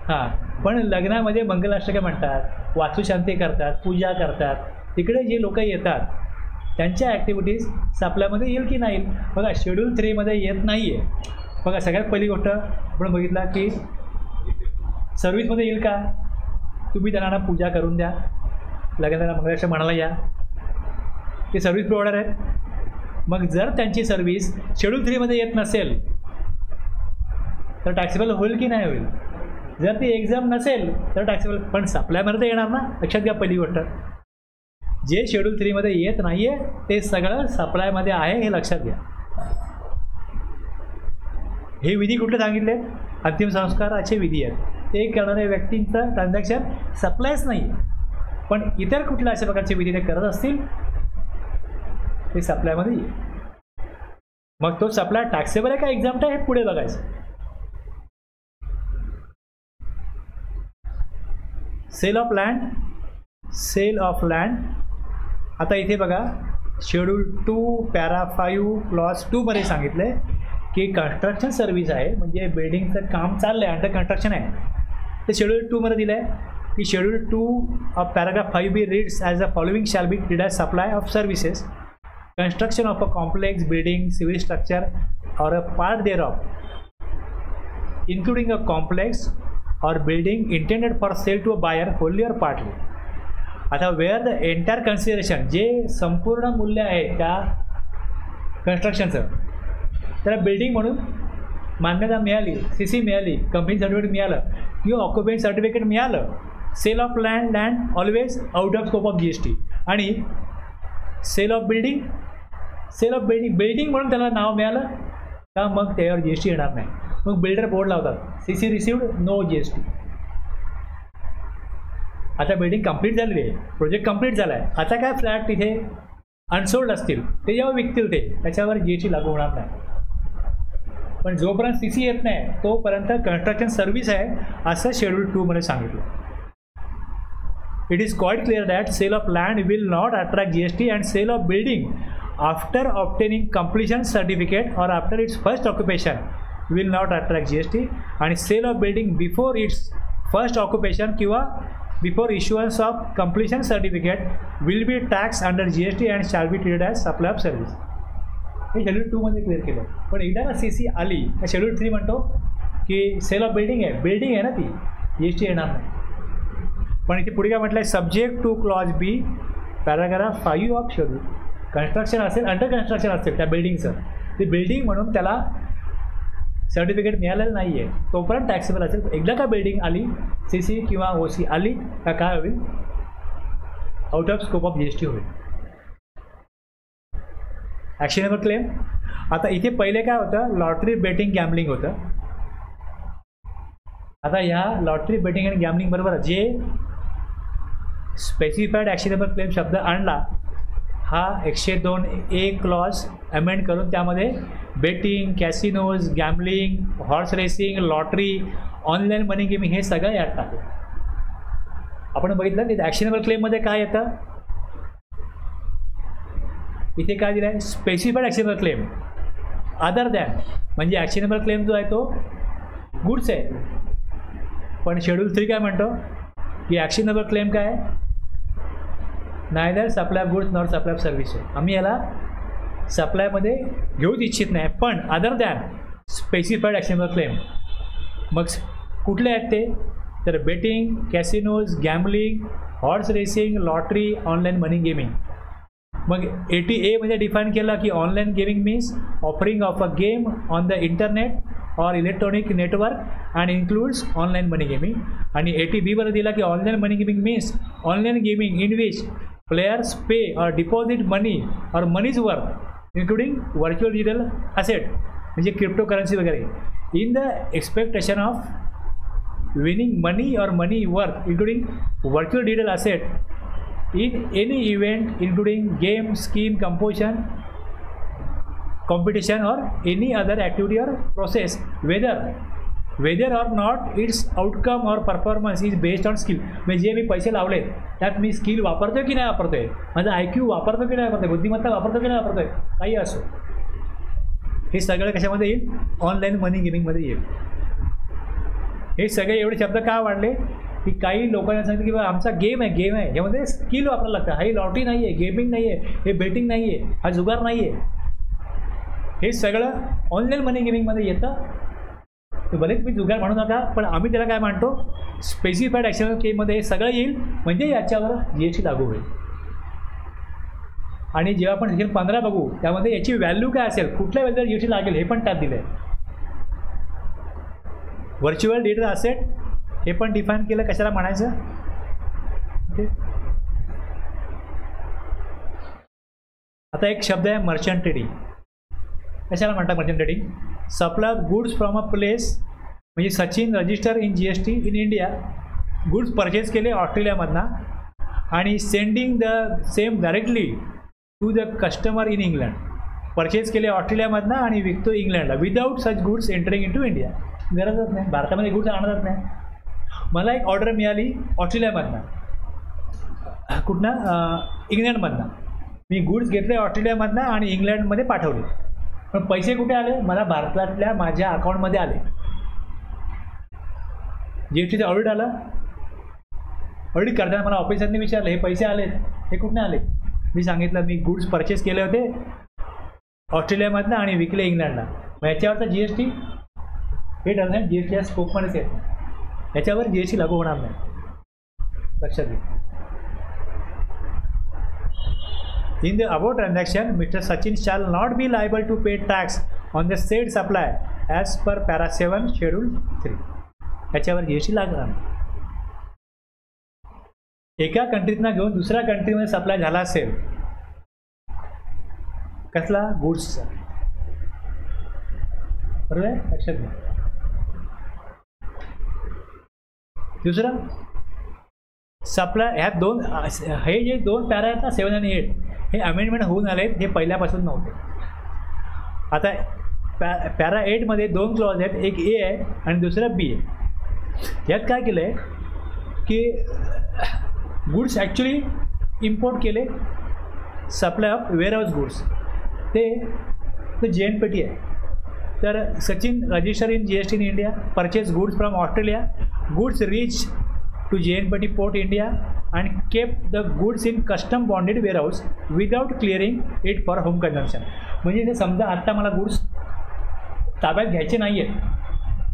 A: हां, पण लग्नामध्ये मंगलाष्टक म्हणतात, वास्तुशांती करतात, पूजा करतात, तिकडे जे लोक येतात त्यांच्या ॲक्टिव्हिटीज सप्लायमध्ये येईल की नाही? बघा शेड्यूल 3मध्ये येत नाही आहे. बघा सगळ्यात पहिली गोष्ट आपण बघितला की सर्व्हिसमध्ये येईल का? तुम्ही त्यांना पूजा करून द्या, लग्नाला मंगलाष्टक म्हणाला या, ते सर्व्हिस प्रोव्हायडर आहेत. मग जर त्यांची सर्व्हिस शेड्यूल 3मध्ये येत नसेल तर टॅक्सेबल होईल की नाही होईल? जर ती एक्झाम नसेल तर टॅक्सेबल, पण सप्लायमध्ये तर येणार ना. लक्षात घ्या पहिली गोष्ट, जे शेड्यूल 3मध्ये येत नाही आहे ते सगळं सप्लायमध्ये आहे हे लक्षात घ्या. हे विधी कुठले सांगितले? अंतिम संस्काराचे विधी आहेत. ते करणाऱ्या व्यक्तींचं ट्रान्झॅक्शन सप्लायच नाही आहे, पण इतर कुठल्या अशा प्रकारचे विधी ते करत असतील ते सप्लायमध्ये येईल. मग तो सप्लाय टॅक्सेबल आहे का एक्झाम्प्ट आहे हे पुढे बघायचं. Sale of land, sale of land. आता इथे बघा शेड्यूल 2 पॅरा 5 क्लॉज 2मध्ये सांगितलं आहे की कन्स्ट्रक्शन सर्व्हिस आहे, म्हणजे बिल्डिंगचं काम चाललं आहे, अंडर कन्स्ट्रक्शन आहे. ते शेड्यूल 2मध्ये दिलं आहे की schedule 2 of paragraph 5B reads as the following shall be treated as supply of services, construction of a complex building, civil structure or a part thereof, including a complex or building intended for sale to a buyer wholly or partly. आता where the entire consideration, जे संपूर्ण मूल्य आहे त्या कन्स्ट्रक्शनचं, त्याला building म्हणून मान्यता मिळाली, CC मिळाली, कंपनी सर्टिफिकेट मिळालं किंवा ऑक्युपेंट सर्टिफिकेट मिळालं sale of land always out of scope of GST. आणि सेल ऑफ बिल्डिंग म्हणून त्याला नाव मिळालं का मग त्यावर GST येणार नाही. मग बिल्डर बोर्ड लावतात CC रिसिव्ड नो GST. आता बिल्डिंग कंप्लीट झालेली आहे, प्रोजेक्ट कंप्लीट झाला आहे. आता काय फ्लॅट तिथे अनसोल्ड असतील ते जेव्हा विकतील त्याच्यावर GST लागू होणार नाही. पण जोपर्यंत CC येत नाही तोपर्यंत कन्स्ट्रक्शन सर्व्हिस आहे असं शेड्यूल 2 मध्ये सांगितलं. It is quite clear that sale of land will not attract GST and sale of building after obtaining completion certificate or after its first occupation will not attract GST. आणि sale of building before its first occupation किंवा before issuance of completion certificate will be tax under GST and shall be treated as supply of service. हे schedule 2 मध्ये clear केलं. पण एकदा ना CC आली तर शेड्यूल 3 म्हणतो की सेल ऑफ बिल्डिंग आहे ना ती GST येणार नाही. पण इथे पुढे काय म्हटलं आहे, subject two clause B paragraph 5 of schedule. Construction असेल, अंडर कन्स्ट्रक्शन असेल त्या बिल्डिंगचं, ते बिल्डिंग म्हणून त्याला सर्टिफिकेट मिळालेलं नाही आहे तोपर्यंत टॅक्सेबल असेल. एकदा का बिल्डिंग आली CC किंवा OC आली का काय होईल, out of scope of GST होईल. Actionable claim. आता इथे पहिले काय होतं, लॉटरी बेटिंग गॅम्बलिंग होतं. आता ह्या लॉटरी बेटिंग अँड गॅम्बलिंग बरोबर जे स्पेसिफाईड ॲक्शनेबल क्लेम शब्द आणला हा 102A क्लॉज अमेंड करून त्यामध्ये betting, casinos, gambling, horse racing, lottery, online money gaming हे सगळं यात टाकलं. आपण बघितलं तिथे ॲक्शनेबल क्लेममध्ये काय येतं, इथे काय दिलं आहे, specified actionable claim other than. म्हणजे ॲक्शनेबल क्लेम जो आहे तो गुड्स आहे. पण शेड्यूल 3 काय म्हणतो की ॲक्शनेबल क्लेम काय आहे, neither supply of goods not supply of service आहे. आम्ही याला सप्लायमध्ये घेऊच इच्छित नाही, पण other than specified actionable claim. मग कुठले आहेत ते, तर betting, casinos, gambling, horse racing, lottery, online money gaming. मग 80A मध्ये डिफाईन केलं की online gaming means offering of a game on the internet or electronic network and includes online money gaming. आणि 80B मध्ये दिला की online money gaming means online gaming in which players pay or deposit money or money's worth including virtual digital asset म्हणजे crypto currency वगैरे in the expectation of winning money or money worth including virtual digital asset in any event including game, scheme, competition or any other activity or process whether or not its outcome or performance is based on skill. म्हणजे जे मी पैसे लावले त्यात मी skill वापरतोय की नाही वापरतोय, माझा IQ वापरतो की नाही वापरतोय, बुद्धिमत्ता वापरतो की नाही वापरतोय, काही असो हे सगळं कशामध्ये येईल, ऑनलाईन मनी गेमिंगमध्ये येईल. हे सगळे एवढे शब्द का वाढले की काही लोकांना सांगितलं की बाबा आमचा गेम आहे यामध्ये स्किल वापरायला लागतं. हा लॉटरी नाही आहे, गेमिंग नाही आहे, हे बेटिंग नाही आहे, हा जुगार नाही आहे. हे सगळं ऑनलाईन मनी गेमिंगमध्ये येतं. भले तुम्ही जुगार म्हणू नका, पण आम्ही त्याला काय म्हणतो, स्पेसिफाईड ॲक्शनेबल क्लेममध्ये हे सगळं येईल म्हणजे याच्यावर GST लागू होईल. आणि जेव्हा आपण सेक्शन 15 बघू त्यामध्ये याची व्हॅल्यू काय असेल, कुठल्या व्हॅल्यूवर GST लागेल हे पण त्यात दिलं आहे. व्हर्च्युअल डिजिटल असेट हे पण डिफाईन केलं, कशाला म्हणायचं. ओके, आता एक शब्द आहे मर्चंट ट्रेडिंग. कशाला म्हणतात merchant trading, supply of goods from a place. म्हणजे Sachin register in GST in India, goods purchase केले ऑस्ट्रेलियामधनं आणि sending the same directly to the customer in England. Purchase केले ऑस्ट्रेलियामधनं आणि विकतो इंग्लंडला without such goods entering into India. गरजच नाही, भारतामध्ये गुड्स आणतच नाही. मला एक ऑर्डर मिळाली ऑस्ट्रेलियामधनं, कुठनं, इंग्लंडमधनं. मी गुड्स घेतले ऑस्ट्रेलियामधनं आणि इंग्लंडमध्ये पाठवले, पण पैसे कुठे आले, मला भारतातल्या माझ्या अकाउंटमध्ये आले. GSTचं ऑडिट आलं. ऑडिट करताना मला ऑफिसरने विचारलं हे पैसे आले हे कुठे आले. मी सांगितलं मी गुड्स परचेस केले होते ऑस्ट्रेलियामधनं आणि विकले इंग्लंडला. मग याच्यावरचा GST हे ठरणार GSTच्या स्कोपमध्येच येत नाही, याच्यावर GST लागू होणार नाही, लक्षात घ्या. In the above transaction mister Sachin shall not be liable to pay tax on the said supply as per para 7 schedule 3. याच्यावर GST लागणार नाही. एका कंट्रीतनं घेऊन दुसऱ्या कंट्रीमध्ये सप्लाय झाला असेल, कसला? गुड्सचा. बरोबर आहे, लक्षात घ्या. दुसरं सप्लाय, ह्या दोन, हे जे दोन पॅरा आहेत ना 7 आणि 8, हे अमेंडमेंट होऊन आले, हे पहिल्यापासून नव्हते. आता पॅरा 8मध्ये 2 क्लॉज आहेत, एक ए आहे आणि दुसरा बी आहे. यात काय केलं आहे की गुड्स ॲक्च्युली इम्पोर्ट केले, सप्लाय ऑफ वेअरहाऊस गुड्स, ते JNPT आहे. तर Sachin register in GST in India, purchase goods from Australia, goods reach to JNPT port India and keep the goods in custom bonded warehouse without clearing it for home consumption. म्हणजे ते समजा आत्ता मला goods ताब्यात घ्यायचे नाही आहेत,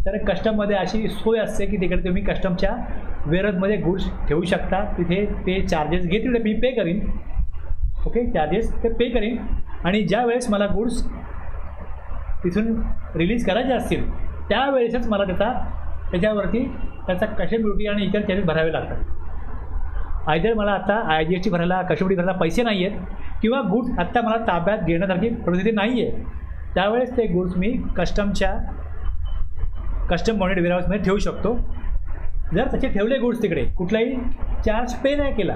A: तर कस्टममध्ये अशी सोय असते की तिकडे तुम्ही कस्टमच्या वेअरहाऊसमध्ये गुड्स ठेवू शकता. तिथे ते चार्जेस घेतील, मी पे करीन. ओके, चार्जेस ते पे करीन आणि ज्या वेळेस मला गुड्स तिथून रिलीज करायचे असतील त्यावेळेसच मला त्याच्यावरती त्याचा कस्टम ड्युटी आणि इतर चार्जेस भरावे लागतात. आयदर मला आता IGST भरायला, कस्टम ड्युटी भरायला पैसे नाही आहेत, किंवा गुड्स आत्ता मला ताब्यात घेण्यासारखी परिस्थिती नाही आहे, त्यावेळेस ते गुड्स मी कस्टम बॉन्डेड वेअरहाऊसमध्ये ठेवू शकतो. जर तसे ठेवले गुड्स तिकडे, कुठलाही चार्ज पे नाही केला.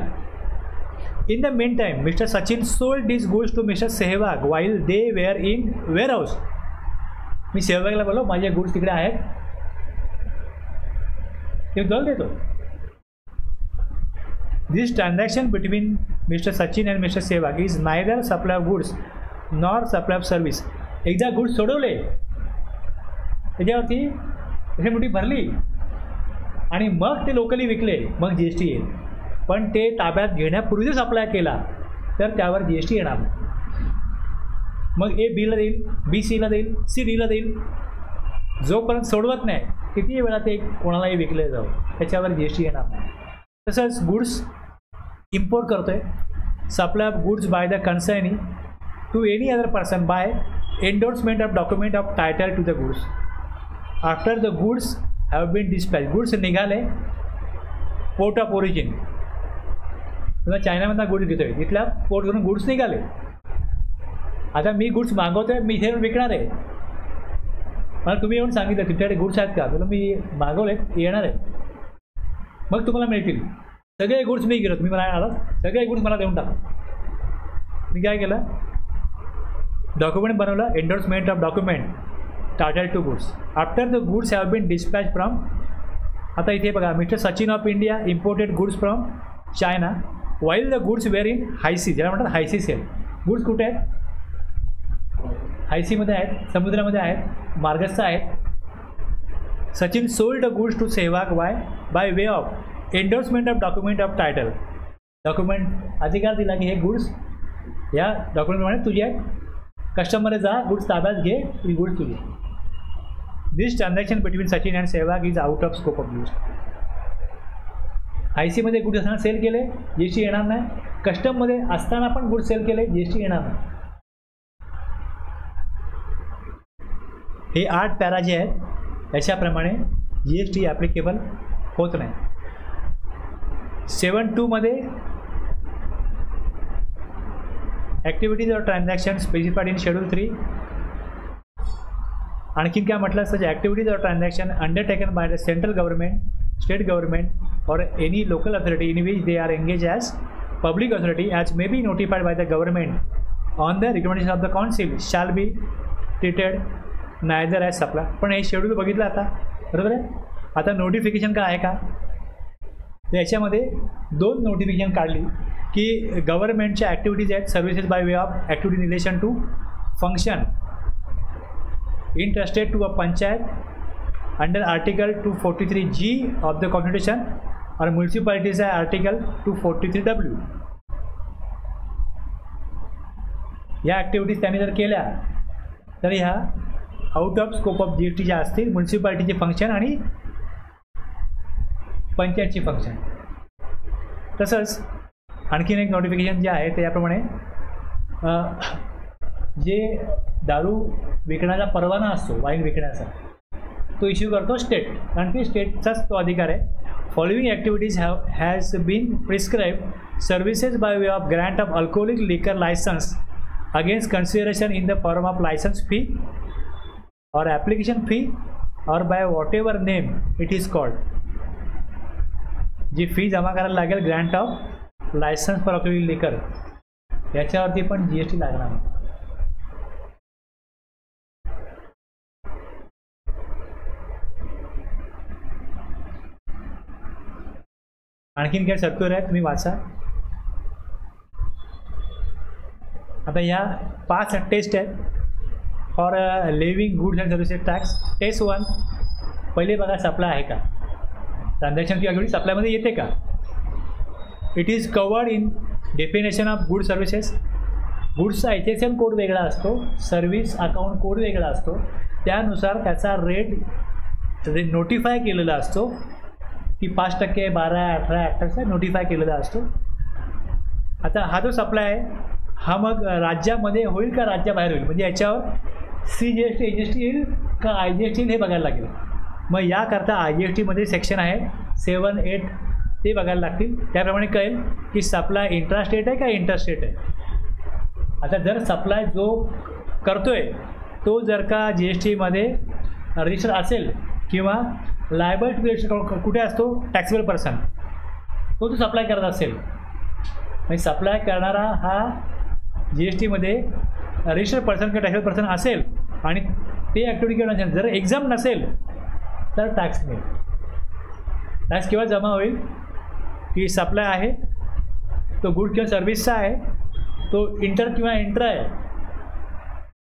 A: In the meantime mister Sachin sold this goods to mister Sehwag while they were in warehouse. मी सेहवागला बोललो माझे गुड्स तिकडे आहेत, ते जल देतो. This transaction between mister Sachin and mister Sehwag is neither supply of goods nor supply of service. एकदा गुड्स सोडवले, त्याच्यावरती मोठी भरली आणि मग ते लोकली विकले, मग GST येईल. पण ते ताब्यात घेण्यापूर्वीच अप्लाय केला तर त्यावर GST येणार. मग A Bला देईल, B Cला देईल, C Dला देईल. जोपर्यंत सोडवत नाही, किती वेळा ते कोणालाही विकले जाऊ, त्याच्यावर GST येणार नाही. तसंच गुड्स इम्पोर्ट करतोय, supply of goods by the consignee to any other person by endorsement of document of title to the goods after the goods have been dispatch. Goods निघाले पोर्ट ऑफ ओरिजिन, तुम्हाला चायनामधला goods घेतोय, तिथल्या port करून goods निघाले. आता मी goods मागवतोय, मी इथे विकणार आहे, मला तुम्ही येऊन सांगितलं तुमच्याकडे गुड्स आहेत का, तुला मी मागवले, येणार आहे, मग तुम्हाला मिळतील. सगळे गुड्स मी गेलो, तुम्ही मला आलात, सगळे गुड्स मला देऊन टाका. मी काय केलं, डॉक्युमेंट बनवलं, endorsement of document title to goods after the goods have been dispatch from. आता इथे बघा, mister Sachin of India imported goods from China while the goods were in high seas, ज्याला म्हणतात हायसी सेल. गुड्स कुठे आहेत? हायसीमध्ये आहेत, समुद्रामध्ये आहेत, मार्गस्थ आहेत. Sachin sold the goods to Sehwag by way of endorsement of document of title. Document अधिकार दिला की हे गुड्स या डॉक्युमेंटप्रमाणे तुझे आहेत, कस्टमरमध्ये जा, गुड्स ताब्यात घे, ही गुड्स तुझी. This transaction between Sachin and Sehwag is out of scope of use. IC मध्ये गुड्स असताना सेल केले, GST येणार नाही. कस्टममध्ये असताना पण गुड्स सेल केले, GST येणार नाही. हे 8 पॅरा जे आहेत याच्याप्रमाणे GST ॲप्लिकेबल होत नाही. 7.2 मध्ये activities or transaction specified in schedule 3. आणखीन काय म्हटलं असतं, activities or transaction undertaken by the central government, state government or any local authority in which they are engaged as public authority as may be notified by the government on the recommendation of the council shall be treated neither as supply. पण हे schedule बघितलं आता, बरोबर आहे. आता notification काय आहे का, याच्यामध्ये 2 नोटिफिकेशन काढली की गव्हर्नमेंटच्या ॲक्टिव्हिटीज आहेत, services by way of activity in relation to function interested to a panchayat under article 243G of the constitution or municipalities आहे आर्टिकल 243W. या ॲक्टिव्हिटीज त्यांनी जर केल्या तर ह्या out of scope of GST ज्या असतील, म्युन्सिपालिटीचे फंक्शन आणि पंचायतची फंक्शन. तसंच आणखीन एक नोटिफिकेशन जे आहे ते याप्रमाणे, जे दारू विकण्याचा परवाना असतो, वाईन विकण्याचा, तो इश्यू करतो स्टेट, कारण की स्टेटचाच तो अधिकार आहे. following activities has been prescribed: services by way of grant of alcoholic liquor license against consideration in the form of license fee or application fee or by whatever name it is called. जी fee जमा करायला लागेल grant of licence for alcoholic liquor, याच्यावरती पण GST लागणार. आणखीन काय circular आहे, तुम्ही वाचा. आता ह्या 5 टेस्ट आहेत for levying goods and services tax. Test 1, पहिले बघा सप्लाय आहे का, ट्रान्झॅक्शन फी ॲक्च्युअली सप्लायमध्ये येते का. It is covered in definition of good services. गुड्सचा HSN कोड वेगळा असतो, सर्व्हिस अकाउंट कोड वेगळा असतो, त्यानुसार त्याचा रेट नोटिफाय केलेला असतो की 5%, 12%, 18%, 28% नोटिफाय केलेला असतो. आता हा जो सप्लाय आहे हा मग राज्यामध्ये होईल का राज्याबाहेर होईल, म्हणजे याच्यावर CGST HST येईल का IGST येईल हे बघायला लागेल. मग याकरता IGSTमध्ये सेक्शन आहे 7, 8 ते बघायला लागतील. त्याप्रमाणे कळेल की सप्लाय इंट्रास्टेट आहे का इंटरस्टेट आहे. आता जर सप्लाय जो करतोय तो जर का GSTमध्ये रजिस्टर असेल किंवा लायबल टू रजिस्टर कुठे असतो, टॅक्सेबल पर्सन, तो सप्लाय करत असेल, म्हणजे सप्लाय करणारा हा GSTमध्ये रजिस्टर्ड पर्सन किंवा टॅक्सेबल पर्सन असेल आणि ते ॲक्टिव्हिटी केलं नसेल, जर एक्झाम नसेल तर टॅक्स मिळेल. टॅक्स केव्हा जमा होईल की सप्लाय आहे तो गुड किंवा सर्व्हिसचा आहे, तो इंटर किंवा इंट्रा आहे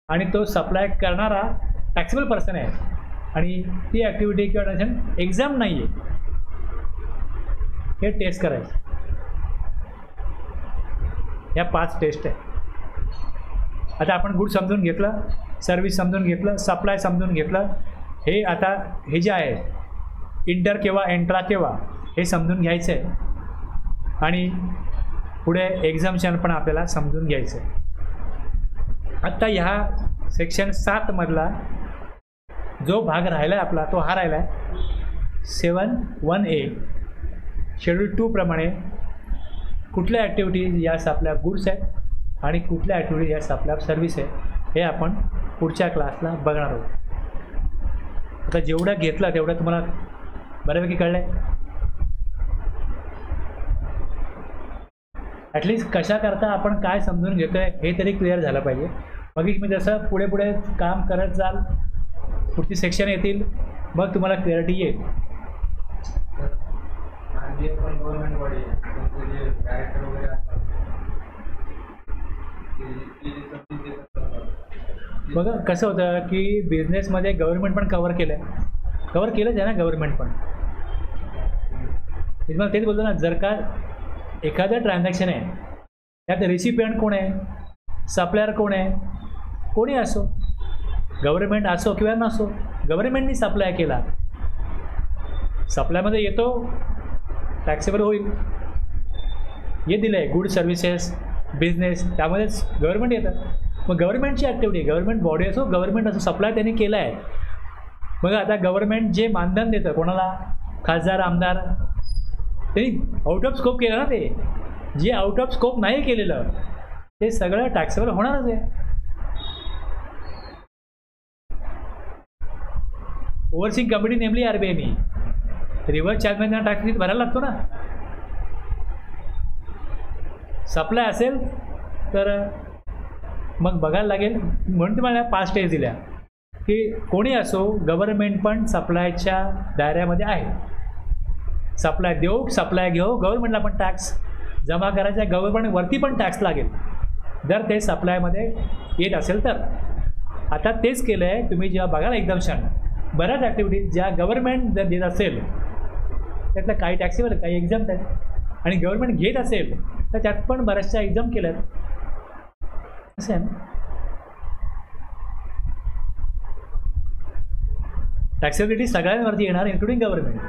A: आणि तो सप्लाय करणारा टॅक्सेबल पर्सन आहे आणि ती ॲक्टिव्हिटी किंवा ट्रान्झॅक्शन एक्झाम नाही आहे. हे टेस्ट करायचं. ह्या 5 टेस्ट आहे. आता आपण गुड समजून घेतलं, सर्व्हिस समजून घेतलं, सप्लाय समजून घेतलं. हे आता हे जे आहे इंटर केव्हा एंट्रा केव्हा हे समजून घ्यायचं आहे आणि पुढे एक्झाम्शन पण आपल्याला समजून घ्यायचं आहे. आत्ता ह्या सेक्शन 7मधला जो भाग राहिला आहे आपला तो हा राहिला आहे 7(1)(a). शेड्यूल 2 प्रमाणे कुठल्या ॲक्टिव्हिटीज यास आपल्या गुड्स आहेत आणि कुठल्या ॲक्टिव्हिटीज यास आपल्या सर्व्हिस आहे हे आपण पुढच्या क्लासला बघणार आहोत. आता जेवढं घेतलं तेवढं तुम्हाला बऱ्यापैकी कळलं आहे. ॲटलिस्ट कशाकरता आपण काय समजून घेतो आहे हे तरी क्लिअर झालं पाहिजे. मग मी जसं पुढे पुढे काम करत जाल, पुढची सेक्शन येतील, मग तुम्हाला क्लिअरिटी येईल. बघा कसं होतं की बिझनेसमध्ये गव्हर्नमेंट पण कवर केलंच आहे ना. गव्हर्नमेंट पण मला तेच बोलतो ना, जर का एखादं ट्रान्झॅक्शन आहे त्यात रेसिपियंट कोण आहे, सप्लायर कोण आहे, कोणी असो, गव्हर्नमेंट असो किंवा नसो, गव्हर्नमेंटनी सप्लाय केला, सप्लायमध्ये येतो टॅक्सेबल होईल. हे दिलं आहे गुड सर्व्हिसेस बिझनेस, त्यामध्येच गव्हर्नमेंट येतं. मग गव्हर्नमेंटची ॲक्टिव्हिटी, गव्हर्नमेंट बॉडी असो गव्हर्नमेंट असो, सप्लाय त्यांनी केला आहे. मग आता गव्हर्नमेंट जे मानधन देतं कोणाला, खासदार आमदार, त्यांनी आउट ऑफ स्कोप केलं ना. ते जे आउट ऑफ स्कोप नाही केलेलं ते सगळं टॅक्सेबल होणारच आहे. ओव्हरसीइंग कमिटी नेमली RBIनी, रिव्हर्स चार्जमध्ये त्यांना टॅक्स भरायला लागतो ना. सप्लाय असेल तर मग बघायला लागेल. म्हणून तुम्हाला 5 टेस्ट दिल्या की कोणी असो गव्हर्नमेंट पण सप्लायच्या दायऱ्यामध्ये आहे. सप्लाय देऊ सप्लाय घेऊ, गव्हर्नमेंटला पण टॅक्स जमा करायचा आहे, गव्हर्नमेंटवरती पण टॅक्स लागेल जर ते सप्लायमध्ये येत असेल तर. आता तेच केलं आहे तुम्ही जेव्हा बघाल एक्झाम्शन, बऱ्याच ॲक्टिव्हिटीज ज्या गव्हर्नमेंट जर देत असेल त्यातल्या काही टॅक्सेबल काही एक्झाम्प्ट आहेत आणि गव्हर्नमेंट घेत असेल तर त्यात पण बऱ्याचशा एक्झाम केल्या आहेत. असं आहे ना. टॅक्सेबिलिटी सगळ्यांवरती येणार इन्क्लुडिंग गव्हर्नमेंट.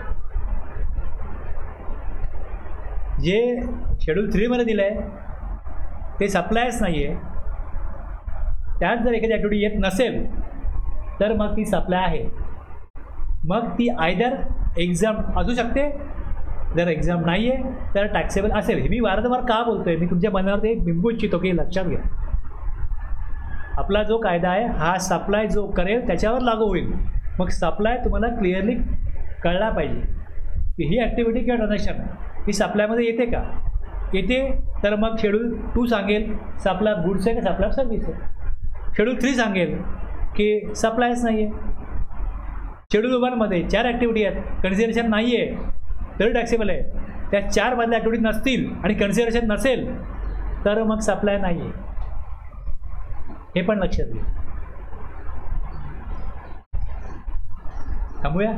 A: जे शेड्यूल 3मध्ये दिलं आहे ते सप्लायच नाही आहे. त्यात जर एखादी ॲक्टिव्हिटी येत नसेल तर मग ती सप्लाय आहे. मग ती आयदर एक्झाम असू शकते जर एक्झाम नाही आहे तर टॅक्सेबल असेल. हे मी वारंवार का बोलतोय, मी तुमच्या मनावर ते बिंबू इच्छितो की लक्षात घ्या. आपला जो कायदा आहे हा सप्लाय जो करेल त्याच्यावर लागू होईल. मग सप्लाय तुम्हाला क्लिअरली कळला पाहिजे की ही ॲक्टिव्हिटी किंवा ट्रान्झॅक्शन ही सप्लायमध्ये येते का. येते तर मग शेड्यूल 2 सांगेल सप्लाय गुड्स आहे का सप्लाय सर्व्हिस आहे. शेड्यूल 3 सांगेल की सप्लायच नाही आहे. शेड्यूल 1मध्ये 4 ॲक्टिव्हिटी आहेत, कन्सिडरेशन नाही आहे तरी टॅक्सेबल आहे. त्या 4 मधल्या ॲक्टिव्हिटी नसतील आणि कन्सिडरेशन नसेल तर मग सप्लाय नाही आहे. हे पण लक्षात घ्या. थांबूया.